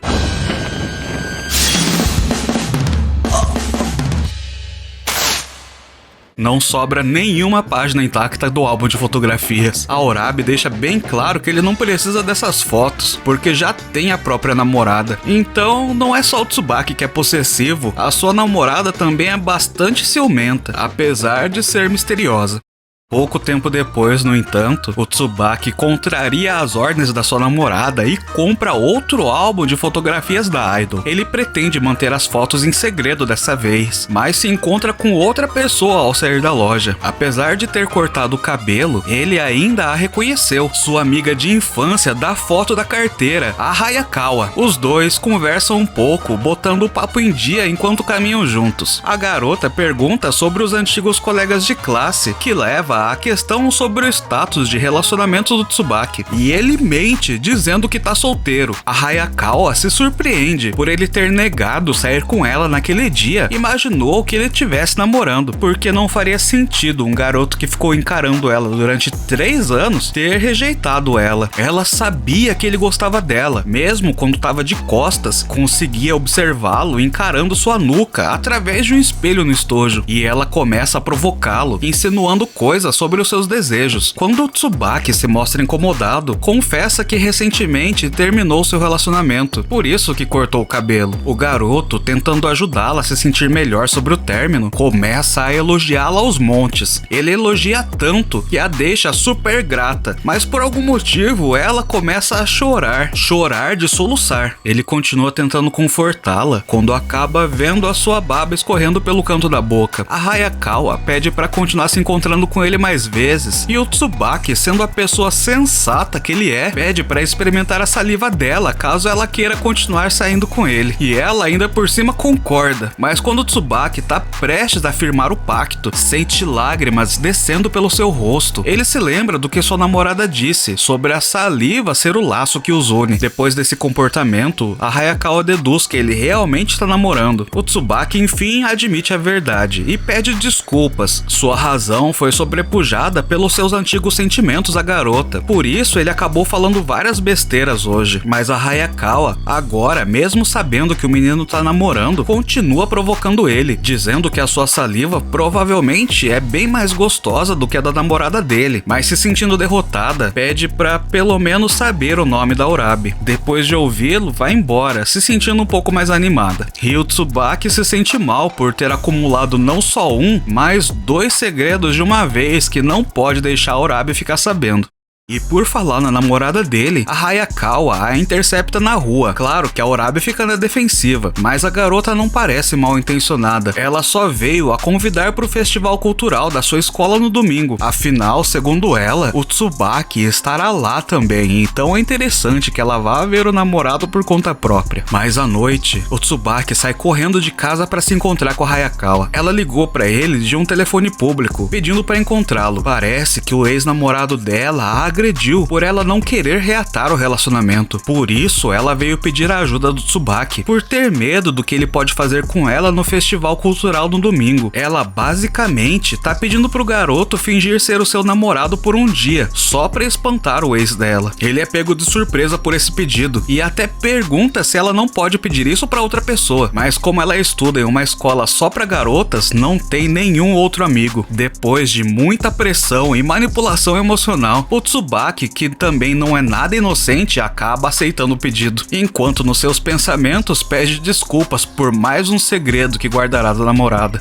Não sobra nenhuma página intacta do álbum de fotografias. A Urabi deixa bem claro que ele não precisa dessas fotos, porque já tem a própria namorada. Então, não é só o Tsubaki que é possessivo, a sua namorada também é bastante ciumenta, apesar de ser misteriosa. Pouco tempo depois, no entanto, o Tsubaki contraria as ordens da sua namorada e compra outro álbum de fotografias da idol. Ele pretende manter as fotos em segredo dessa vez, mas se encontra com outra pessoa ao sair da loja. Apesar de ter cortado o cabelo, ele ainda a reconheceu, sua amiga de infância da foto da carteira, a Hayakawa. Os dois conversam um pouco, botando o papo em dia enquanto caminham juntos. A garota pergunta sobre os antigos colegas de classe, que leva a questão sobre o status de relacionamento do Tsubaki, e ele mente dizendo que tá solteiro. A Hayakawa se surpreende por ele ter negado sair com ela naquele dia, imaginou que ele estivesse namorando, porque não faria sentido um garoto que ficou encarando ela durante 3 anos ter rejeitado ela. Ela sabia que ele gostava dela, mesmo quando tava de costas, conseguia observá-lo encarando sua nuca através de um espelho no estojo, e ela começa a provocá-lo, insinuando coisas certeza sobre os seus desejos. Quando o Tsubaki se mostra incomodado, confessa que recentemente terminou seu relacionamento, por isso que cortou o cabelo. O garoto, tentando ajudá-la a se sentir melhor sobre o término, começa a elogiá-la aos montes. Ele elogia tanto que a deixa super grata, mas por algum motivo ela começa a chorar de soluçar. Ele continua tentando confortá-la quando acaba vendo a sua baba escorrendo pelo canto da boca. A Hayakawa pede para continuar se encontrando com ele mais vezes e o Tsubaki, sendo a pessoa sensata que ele é, pede para experimentar a saliva dela caso ela queira continuar saindo com ele. E ela ainda por cima concorda, mas quando o Tsubaki tá prestes a firmar o pacto, sente lágrimas descendo pelo seu rosto. Ele se lembra do que sua namorada disse sobre a saliva ser o laço que os une. Depois desse comportamento, a Hayakawa deduz que ele realmente está namorando. O Tsubaki enfim admite a verdade e pede desculpas. Sua razão foi sobrepujada pelos seus antigos sentimentos à garota. Por isso ele acabou falando várias besteiras hoje. Mas a Hayakawa, agora, mesmo sabendo que o menino tá namorando, continua provocando ele, dizendo que a sua saliva provavelmente é bem mais gostosa do que a da namorada dele. Mas se sentindo derrotada, pede pra pelo menos saber o nome da Urabi. Depois de ouvi-lo, vai embora, se sentindo um pouco mais animada. Ryu Tsubaki se sente mal por ter acumulado não só um, mas 2 segredos de uma vez que não pode deixar a Urabi ficar sabendo. E por falar na namorada dele, a Hayakawa a intercepta na rua. Claro que a Urabi fica na defensiva, mas a garota não parece mal intencionada. Ela só veio a convidar para o festival cultural da sua escola no domingo. Afinal, segundo ela, o Tsubaki estará lá também, então é interessante que ela vá ver o namorado por conta própria. Mas à noite, o Tsubaki sai correndo de casa para se encontrar com a Hayakawa. Ela ligou para ele de um telefone público, pedindo para encontrá-lo. Parece que o ex-namorado dela a agrediu por ela não querer reatar o relacionamento. Por isso, ela veio pedir a ajuda do Tsubaki, por ter medo do que ele pode fazer com ela no festival cultural no domingo. Ela basicamente tá pedindo pro garoto fingir ser o seu namorado por um dia, só pra espantar o ex dela. Ele é pego de surpresa por esse pedido e até pergunta se ela não pode pedir isso pra outra pessoa, mas como ela estuda em uma escola só pra garotas, não tem nenhum outro amigo. Depois de muita pressão e manipulação emocional, o Tsubaki, que também não é nada inocente, acaba aceitando o pedido, enquanto nos seus pensamentos pede desculpas por mais um segredo que guardará da namorada.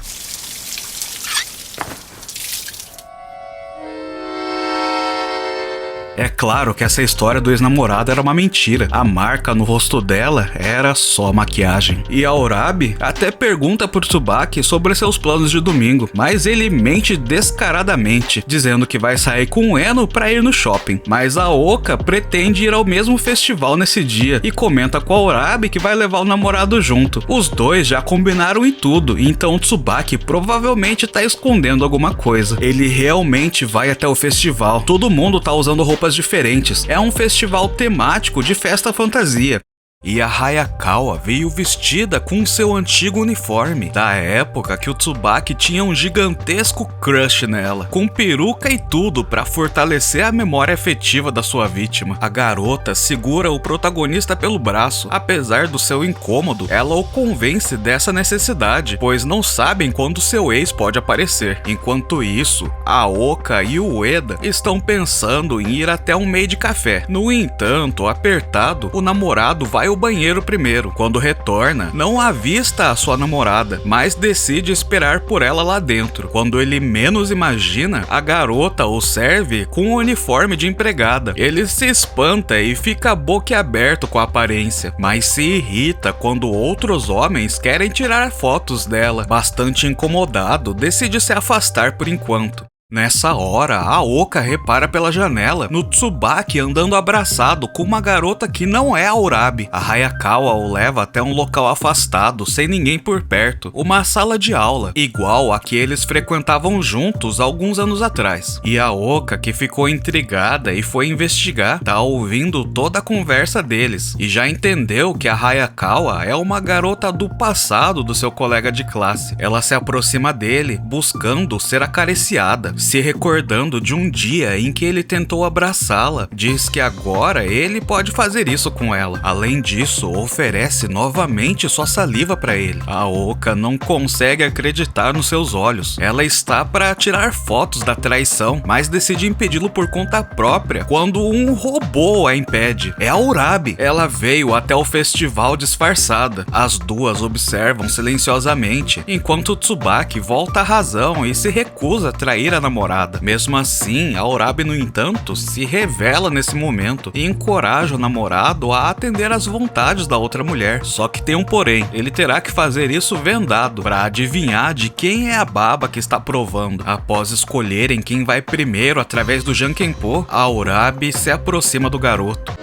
É claro que essa história do ex-namorado era uma mentira. A marca no rosto dela era só maquiagem. E a Urabi até pergunta pro Tsubaki sobre seus planos de domingo, mas ele mente descaradamente, dizendo que vai sair com o Eno pra ir no shopping. Mas a Oka pretende ir ao mesmo festival nesse dia e comenta com a Urabi que vai levar o namorado junto. Os dois já combinaram em tudo, então o Tsubaki provavelmente tá escondendo alguma coisa. Ele realmente vai até o festival. Todo mundo tá usando roupas diferentes. É um festival temático de festa fantasia. E a Hayakawa veio vestida com seu antigo uniforme, da época que o Tsubaki tinha um gigantesco crush nela, com peruca e tudo para fortalecer a memória afetiva da sua vítima. A garota segura o protagonista pelo braço. Apesar do seu incômodo, ela o convence dessa necessidade, pois não sabem quando seu ex pode aparecer. Enquanto isso, a Oka e o Ueda estão pensando em ir até um meio de café. No entanto, apertado, o namorado vai ao banheiro primeiro. Quando retorna, não avista a sua namorada, mas decide esperar por ela lá dentro. Quando ele menos imagina, a garota o serve com um uniforme de empregada. Ele se espanta e fica boquiaberto com a aparência, mas se irrita quando outros homens querem tirar fotos dela. Bastante incomodado, decide se afastar por enquanto. Nessa hora, a Oka repara pela janela no Tsubaki andando abraçado com uma garota que não é a Urabi. A Hayakawa o leva até um local afastado, sem ninguém por perto, uma sala de aula, igual a que eles frequentavam juntos alguns anos atrás. E a Oka, que ficou intrigada e foi investigar, tá ouvindo toda a conversa deles e já entendeu que a Hayakawa é uma garota do passado do seu colega de classe. Ela se aproxima dele, buscando ser acariciada. se recordando de um dia em que ele tentou abraçá-la. Diz que agora ele pode fazer isso com ela. Além disso, oferece novamente sua saliva para ele. A Oka não consegue acreditar nos seus olhos. Ela está para tirar fotos da traição, mas decide impedi-lo por conta própria quando um robô a impede. É a Urabi. Ela veio até o festival disfarçada. As duas observam silenciosamente, enquanto Tsubaki volta à razão e se recusa a trair a namorada. Mesmo assim, a Urabi, no entanto, se revela nesse momento e encoraja o namorado a atender às vontades da outra mulher. Só que tem um porém, ele terá que fazer isso vendado para adivinhar de quem é a baba que está provando. Após escolherem quem vai primeiro através do Jankenpô, a Urabi se aproxima do garoto.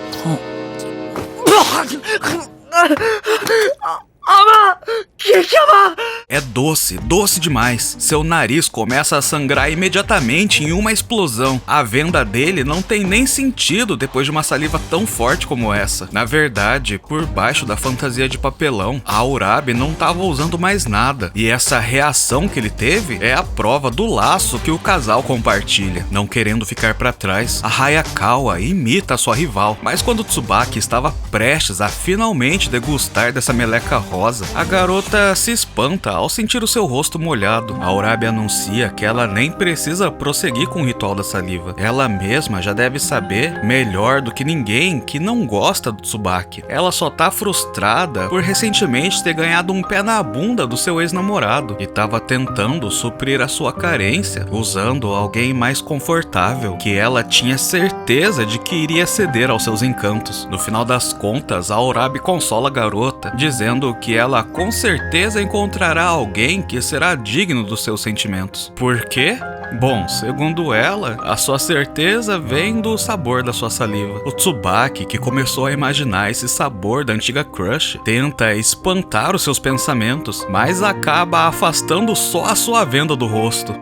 É doce, doce demais. Seu nariz começa a sangrar imediatamente em uma explosão. A venda dele não tem nem sentido depois de uma saliva tão forte como essa. Na verdade, por baixo da fantasia de papelão, a Urabi não estava usando mais nada. E essa reação que ele teve é a prova do laço que o casal compartilha. Não querendo ficar para trás, a Hayakawa imita a sua rival. Mas quando Tsubaki estava prestes a finalmente degustar dessa meleca rosa, a garota se espanta ao sentir o seu rosto molhado. A Urabi anuncia que ela nem precisa prosseguir com o ritual da saliva. Ela mesma já deve saber melhor do que ninguém que não gosta do Tsubaki. Ela só tá frustrada por recentemente ter ganhado um pé na bunda do seu ex-namorado e tava tentando suprir a sua carência usando alguém mais confortável que ela tinha certeza de que iria ceder aos seus encantos. No final das contas, a Urabi consola a garota, dizendo que ela com certeza encontrará alguém que será digno dos seus sentimentos. Por quê? Bom, segundo ela, a sua certeza vem do sabor da sua saliva. O Tsubaki, que começou a imaginar esse sabor da antiga crush, tenta espantar os seus pensamentos, mas acaba afastando só a sua venda do rosto.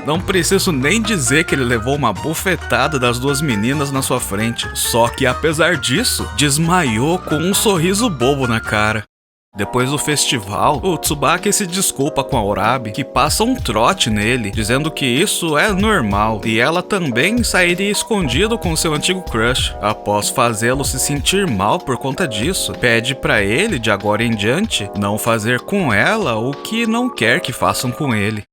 Não preciso nem dizer que ele levou uma bufetada das duas meninas na sua frente. Só que apesar disso, desmaiou com um sorriso bobo na cara. Depois do festival, o Tsubaki se desculpa com a Urabi, que passa um trote nele, dizendo que isso é normal, e ela também sairia escondido com seu antigo crush. Após fazê-lo se sentir mal por conta disso, pede pra ele, de agora em diante, não fazer com ela o que não quer que façam com ele.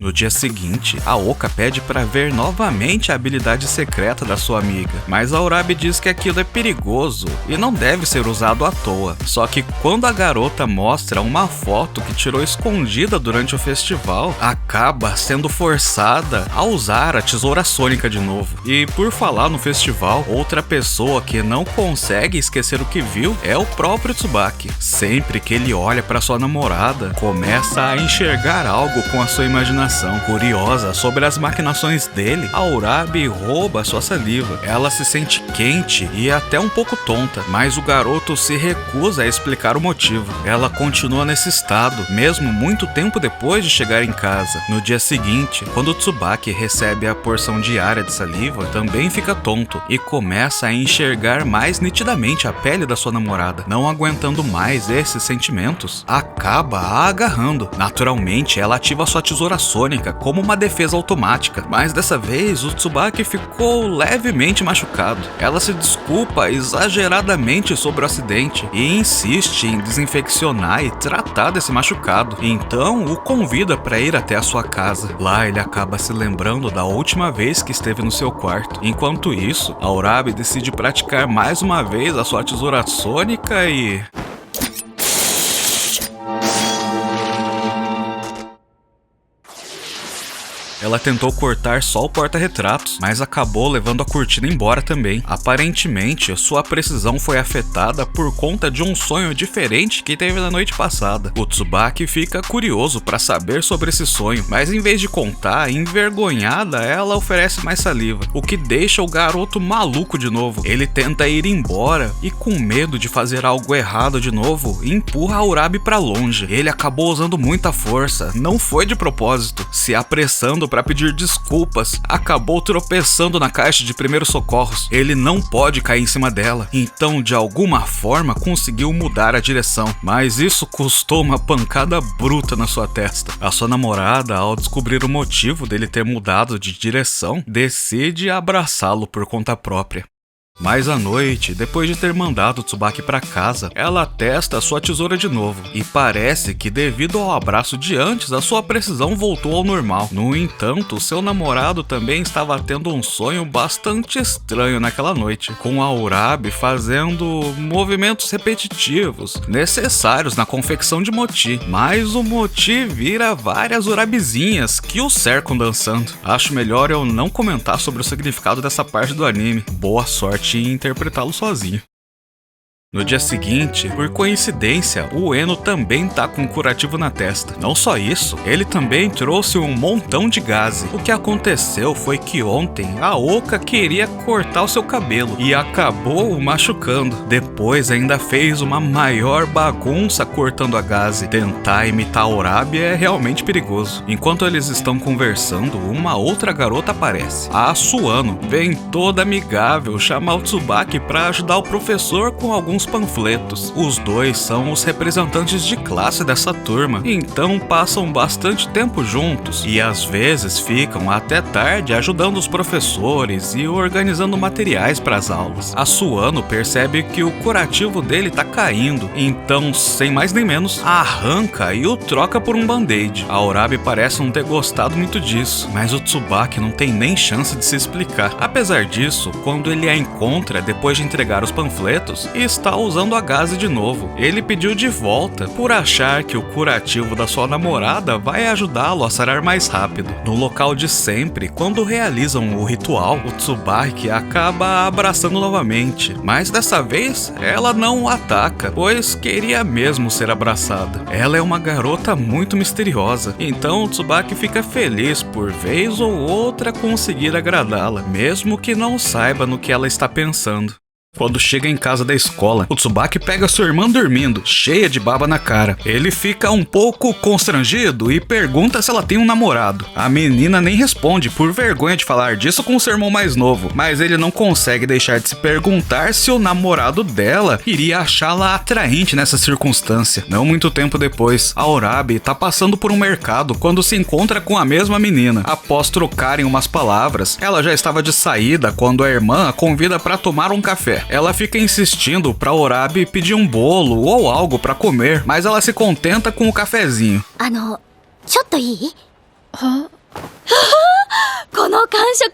No dia seguinte, a Oka pede para ver novamente a habilidade secreta da sua amiga, mas a Urabi diz que aquilo é perigoso e não deve ser usado à toa. Só que quando a garota mostra uma foto que tirou escondida durante o festival, acaba sendo forçada a usar a tesoura sônica de novo. E por falar no festival, outra pessoa que não consegue esquecer o que viu é o próprio Tsubaki. Sempre que ele olha para sua namorada, começa a enxergar algo com a sua imaginação. Curiosa sobre as maquinações dele, a Urabi rouba sua saliva. Ela se sente quente e até um pouco tonta, mas o garoto se recusa a explicar o motivo. Ela continua nesse estado, mesmo muito tempo depois de chegar em casa. No dia seguinte, quando Tsubaki recebe a porção diária de saliva, também fica tonto e começa a enxergar mais nitidamente a pele da sua namorada. Não aguentando mais esses sentimentos, acaba a agarrando. Naturalmente, ela ativa sua tesoura sônica como uma defesa automática, mas dessa vez o Tsubaki ficou levemente machucado. Ela se desculpa exageradamente sobre o acidente e insiste em desinfeccionar e tratar desse machucado. Então o convida para ir até a sua casa. Lá ele acaba se lembrando da última vez que esteve no seu quarto. Enquanto isso, a Urabi decide praticar mais uma vez a sua tesoura sônica e... Ela tentou cortar só o porta-retratos, mas acabou levando a cortina embora também. Aparentemente, sua precisão foi afetada por conta de um sonho diferente que teve na noite passada. O Tsubaki fica curioso para saber sobre esse sonho, mas em vez de contar, envergonhada, ela oferece mais saliva, o que deixa o garoto maluco de novo. Ele tenta ir embora e, com medo de fazer algo errado de novo, empurra a Urabi para longe. Ele acabou usando muita força, não foi de propósito, se apressando para para pedir desculpas, acabou tropeçando na caixa de primeiros socorros. Ele não pode cair em cima dela, então de alguma forma conseguiu mudar a direção, mas isso custou uma pancada bruta na sua testa. A sua namorada, ao descobrir o motivo dele ter mudado de direção, decide abraçá-lo por conta própria. Mais à noite, depois de ter mandado Tsubaki para casa, ela testa sua tesoura de novo, e parece que devido ao abraço de antes, a sua precisão voltou ao normal. No entanto, seu namorado também estava tendo um sonho bastante estranho naquela noite, com a Urabi fazendo movimentos repetitivos, necessários na confecção de mochi, mas o mochi vira várias Urabizinhas que o cercam dançando. Acho melhor eu não comentar sobre o significado dessa parte do anime. Boa sorte em interpretá-lo sozinho. No dia seguinte, por coincidência, o Eno também tá com um curativo na testa. Não só isso, ele também trouxe um montão de gaze. O que aconteceu foi que ontem a Oka queria cortar o seu cabelo e acabou o machucando. Depois ainda fez uma maior bagunça cortando a gaze. Tentar imitar a Urabi é realmente perigoso. Enquanto eles estão conversando, uma outra garota aparece. A Asuano vem toda amigável chamar o Tsubaki para ajudar o professor com alguns panfletos. Os dois são os representantes de classe dessa turma, então passam bastante tempo juntos e às vezes ficam até tarde ajudando os professores e organizando materiais para as aulas. A Suano percebe que o curativo dele tá caindo, então, sem mais nem menos, arranca e o troca por um band-aid. A Urabi parece não ter gostado muito disso, mas o Tsubaki não tem nem chance de se explicar. Apesar disso, quando ele a encontra depois de entregar os panfletos, está usando a gaze de novo. Ele pediu de volta por achar que o curativo da sua namorada vai ajudá-lo a sarar mais rápido. No local de sempre, quando realizam o ritual, o Tsubaki acaba abraçando novamente, mas dessa vez ela não o ataca, pois queria mesmo ser abraçada. Ela é uma garota muito misteriosa, então o Tsubaki fica feliz por vez ou outra conseguir agradá-la, mesmo que não saiba no que ela está pensando. Quando chega em casa da escola, o Tsubaki pega sua irmã dormindo, cheia de baba na cara. Ele fica um pouco constrangido e pergunta se ela tem um namorado. A menina nem responde por vergonha de falar disso com seu irmão mais novo, mas ele não consegue deixar de se perguntar se o namorado dela iria achá-la atraente nessa circunstância. Não muito tempo depois, a Urabi tá passando por um mercado quando se encontra com a mesma menina. Após trocarem umas palavras, ela já estava de saída quando a irmã a convida para tomar um café. Ela fica insistindo pra Urabi pedir um bolo ou algo pra comer, mas ela se contenta com o cafezinho. ちょっといい？は？この感触！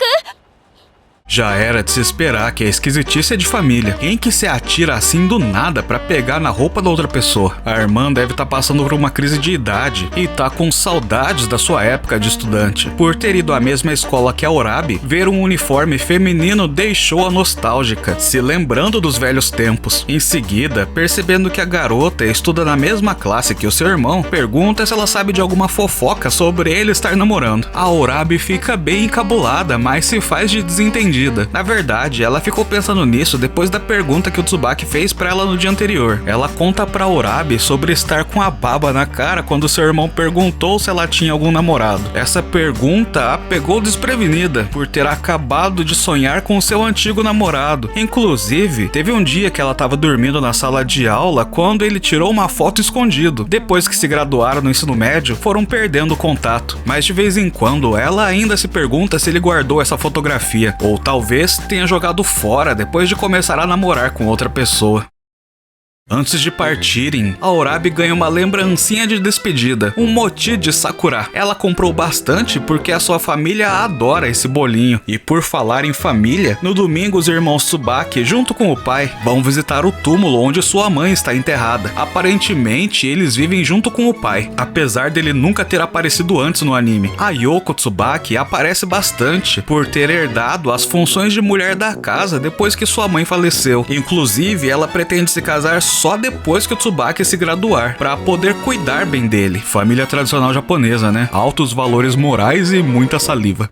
Já era de se esperar que a esquisitice é de família. Quem que se atira assim do nada pra pegar na roupa da outra pessoa? A irmã deve estar passando por uma crise de idade e tá com saudades da sua época de estudante. Por ter ido à mesma escola que a Urabi, ver um uniforme feminino deixou-a nostálgica, se lembrando dos velhos tempos. Em seguida, percebendo que a garota estuda na mesma classe que o seu irmão, pergunta se ela sabe de alguma fofoca sobre ele estar namorando. A Urabi fica bem encabulada, mas se faz de desentendida. Na verdade, ela ficou pensando nisso depois da pergunta que o Tsubaki fez pra ela no dia anterior. Ela conta pra Urabi sobre estar com a baba na cara quando seu irmão perguntou se ela tinha algum namorado. Essa pergunta a pegou desprevenida por ter acabado de sonhar com o seu antigo namorado. Inclusive, teve um dia que ela estava dormindo na sala de aula quando ele tirou uma foto escondido. Depois que se graduaram no ensino médio, foram perdendo o contato. Mas de vez em quando, ela ainda se pergunta se ele guardou essa fotografia, ou talvez tenha jogado fora depois de começar a namorar com outra pessoa. Antes de partirem, a Urabi ganha uma lembrancinha de despedida, um mochi de sakura. Ela comprou bastante porque a sua família adora esse bolinho. E por falar em família, no domingo os irmãos Tsubaki, junto com o pai, vão visitar o túmulo onde sua mãe está enterrada. Aparentemente, eles vivem junto com o pai, apesar dele nunca ter aparecido antes no anime. A Yoko Tsubaki aparece bastante por ter herdado as funções de mulher da casa depois que sua mãe faleceu. Inclusive, ela pretende se casar só depois que o Tsubaki se graduar, para poder cuidar bem dele. Família tradicional japonesa, né? Altos valores morais e muita saliva.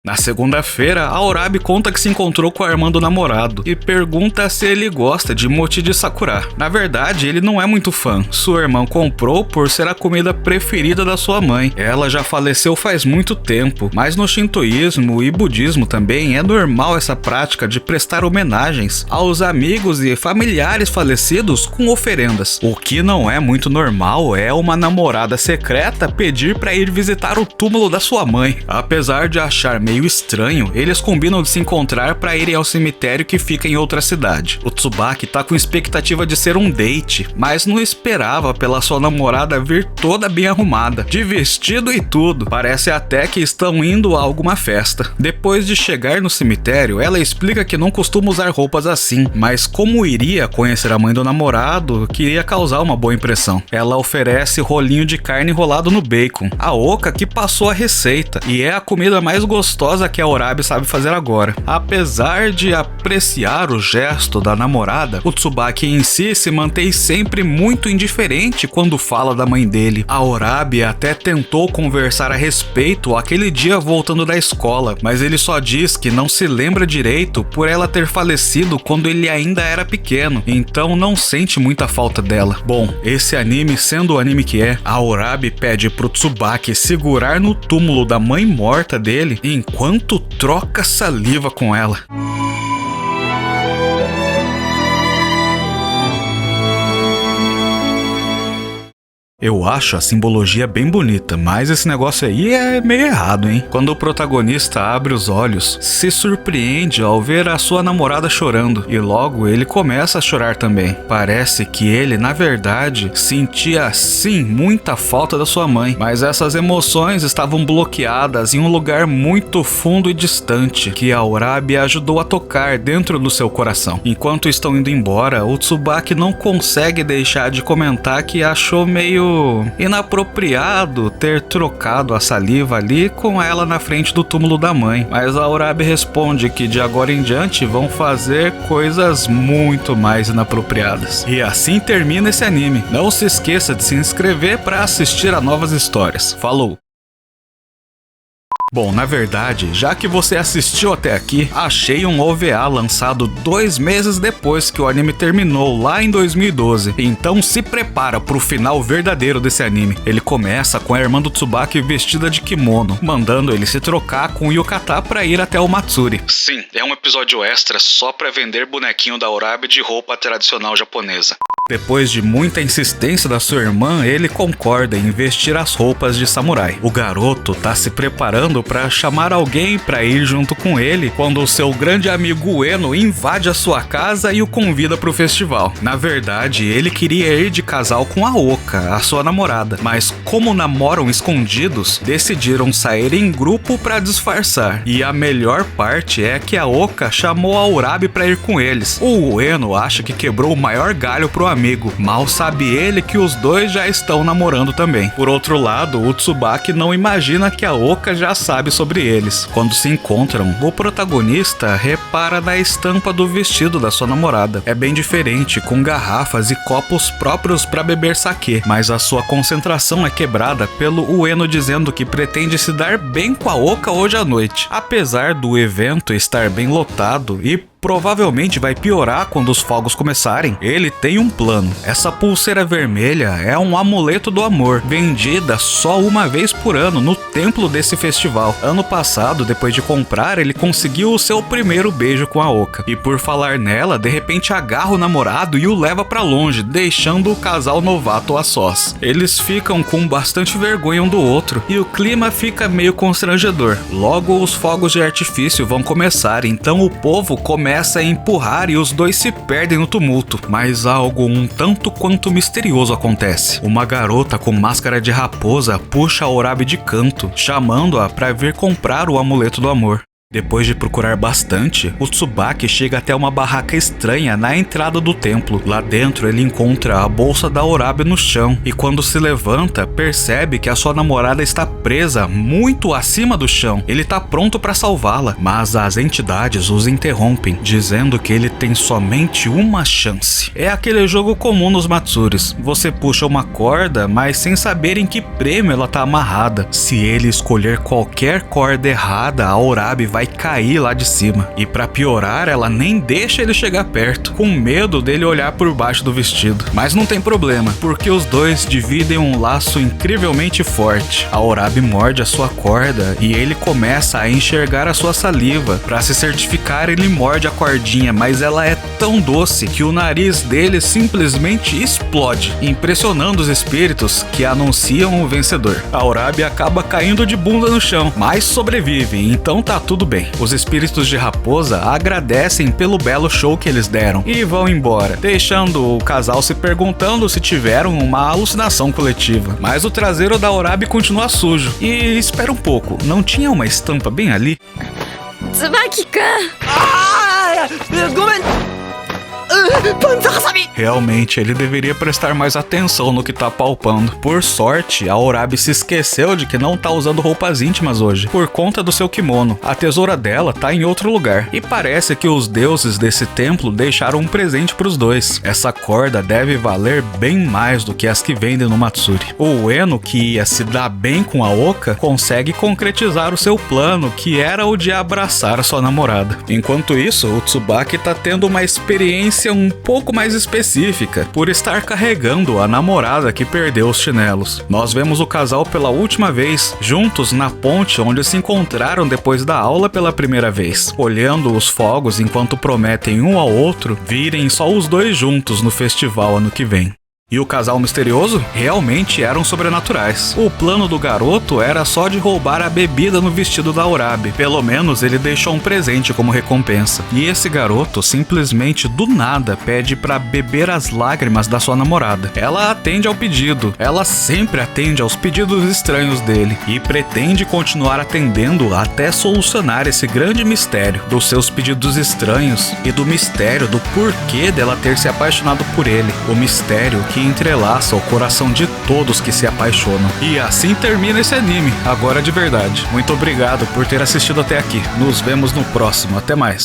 Na segunda-feira, a Orabe conta que se encontrou com a irmã do namorado e pergunta se ele gosta de mochi de sakura. Na verdade, ele não é muito fã. Sua irmã comprou por ser a comida preferida da sua mãe. Ela já faleceu faz muito tempo, mas no shintoísmo e budismo também é normal essa prática de prestar homenagens aos amigos e familiares falecidos com oferendas. O que não é muito normal é uma namorada secreta pedir para ir visitar o túmulo da sua mãe. Apesar de achar meio estranho, eles combinam de se encontrar para irem ao cemitério que fica em outra cidade. O Tsubaki tá com expectativa de ser um date, mas não esperava pela sua namorada vir toda bem arrumada, de vestido e tudo. Parece até que estão indo a alguma festa. Depois de chegar no cemitério, ela explica que não costuma usar roupas assim, mas como iria conhecer a mãe do namorado, queria causar uma boa impressão. Ela oferece rolinho de carne enrolado no bacon. A Oka que passou a receita, e é a comida mais gostosa que a Orabe sabe fazer agora. Apesar de apreciar o gesto da namorada, o Tsubaki em si se mantém sempre muito indiferente quando fala da mãe dele. A Orabe até tentou conversar a respeito aquele dia voltando da escola, mas ele só diz que não se lembra direito por ela ter falecido quando ele ainda era pequeno, então não sente muita falta dela. Bom, esse anime sendo o anime que é, a Orabe pede pro Tsubaki segurar no túmulo da mãe morta dele enquanto troca saliva com ela. Eu acho a simbologia bem bonita, mas esse negócio aí é meio errado, hein? Quando o protagonista abre os olhos, se surpreende ao ver a sua namorada chorando, e logo ele começa a chorar também. Parece que ele, na verdade, sentia sim muita falta da sua mãe, mas essas emoções estavam bloqueadas em um lugar muito fundo e distante, que a Orabe ajudou a tocar dentro do seu coração. Enquanto estão indo embora, o Tsubaki não consegue deixar de comentar que achou meio inapropriado ter trocado a saliva ali com ela na frente do túmulo da mãe, mas a Orabe responde que de agora em diante vão fazer coisas muito mais inapropriadas. E assim termina esse anime. Não se esqueça de se inscrever para assistir a novas histórias. Falou! Bom, na verdade, já que você assistiu até aqui, achei um OVA lançado 2 meses depois que o anime terminou, lá em 2012. Então se prepara pro final verdadeiro desse anime. Ele começa com a irmã do Tsubaki vestida de kimono, mandando ele se trocar com o Yukata pra ir até o Matsuri. Sim, é um episódio extra só pra vender bonequinho da Orabe de roupa tradicional japonesa. Depois de muita insistência da sua irmã, ele concorda em vestir as roupas de samurai. O garoto tá se preparando para chamar alguém para ir junto com ele quando o seu grande amigo Ueno invade a sua casa e o convida para o festival. Na verdade, ele queria ir de casal com a Oka, a sua namorada, mas como namoram escondidos, decidiram sair em grupo para disfarçar. E a melhor parte é que a Oka chamou a Orabe para ir com eles. O Ueno acha que quebrou o maior galho pro amigo, mal sabe ele que os dois já estão namorando também. Por outro lado, o Tsubaki não imagina que a Oka já sabe sobre eles. Quando se encontram, o protagonista repara na estampa do vestido da sua namorada. É bem diferente, com garrafas e copos próprios para beber sake, mas a sua concentração é quebrada pelo Ueno dizendo que pretende se dar bem com a Oka hoje à noite. Apesar do evento estar bem lotado e provavelmente vai piorar quando os fogos começarem, ele tem um plano. Essa pulseira vermelha é um amuleto do amor, vendida só uma vez por ano no templo desse festival. Ano passado, depois de comprar, ele conseguiu o seu primeiro beijo com a Oka. E por falar nela, de repente agarra o namorado e o leva pra longe, deixando o casal novato a sós. Eles ficam com bastante vergonha um do outro e o clima fica meio constrangedor. Logo, os fogos de artifício vão começar, então o povo começa a empurrar e os dois se perdem no tumulto. Mas algo um tanto quanto misterioso acontece. Uma garota com máscara de raposa puxa a Orabe de canto, chamando-a para vir comprar o amuleto do amor. Depois de procurar bastante, o Tsubaki chega até uma barraca estranha na entrada do templo. Lá dentro ele encontra a bolsa da Orabe no chão e quando se levanta, percebe que a sua namorada está presa muito acima do chão. Ele está pronto para salvá-la, mas as entidades os interrompem, dizendo que ele tem somente uma chance. É aquele jogo comum nos Matsuris. Você puxa uma corda, mas sem saber em que prêmio ela está amarrada. Se ele escolher qualquer corda errada, a Orabe vai cair lá de cima. E pra piorar, ela nem deixa ele chegar perto, com medo dele olhar por baixo do vestido. Mas não tem problema, porque os dois dividem um laço incrivelmente forte. A Orabe morde a sua corda e ele começa a enxergar a sua saliva. Pra se certificar, ele morde a cordinha, mas ela é tão doce que o nariz dele simplesmente explode, impressionando os espíritos que anunciam o vencedor. A Orabe acaba caindo de bunda no chão, mas sobrevive, então tá tudo bem. Os espíritos de raposa agradecem pelo belo show que eles deram e vão embora, deixando o casal se perguntando se tiveram uma alucinação coletiva. Mas o traseiro da Orabe continua sujo. E espera um pouco, não tinha uma estampa bem ali? Tsubaki-kun! Realmente, ele deveria prestar mais atenção no que tá palpando. Por sorte, a Orabe se esqueceu de que não tá usando roupas íntimas hoje, por conta do seu kimono. A tesoura dela tá em outro lugar. E parece que os deuses desse templo deixaram um presente pros dois. Essa corda deve valer bem mais do que as que vendem no Matsuri. O Eno, que ia se dar bem com a Oka, consegue concretizar o seu plano, que era o de abraçar a sua namorada. Enquanto isso, o Tsubaki tá tendo uma experiência um pouco mais específica, por estar carregando a namorada que perdeu os chinelos. Nós vemos o casal pela última vez, juntos na ponte onde se encontraram depois da aula pela primeira vez, olhando os fogos enquanto prometem um ao outro virem só os dois juntos no festival ano que vem. E o casal misterioso realmente eram sobrenaturais. O plano do garoto era só de roubar a bebida no vestido da Orabe. Pelo menos ele deixou um presente como recompensa. E esse garoto simplesmente do nada pede pra beber as lágrimas da sua namorada. Ela atende ao pedido. Ela sempre atende aos pedidos estranhos dele. E pretende continuar atendendo até solucionar esse grande mistério dos seus pedidos estranhos e do mistério do porquê dela ter se apaixonado por ele. O mistério que entrelaça o coração de todos que se apaixonam. E assim termina esse anime, agora de verdade. Muito obrigado por ter assistido até aqui. Nos vemos no próximo. Até mais.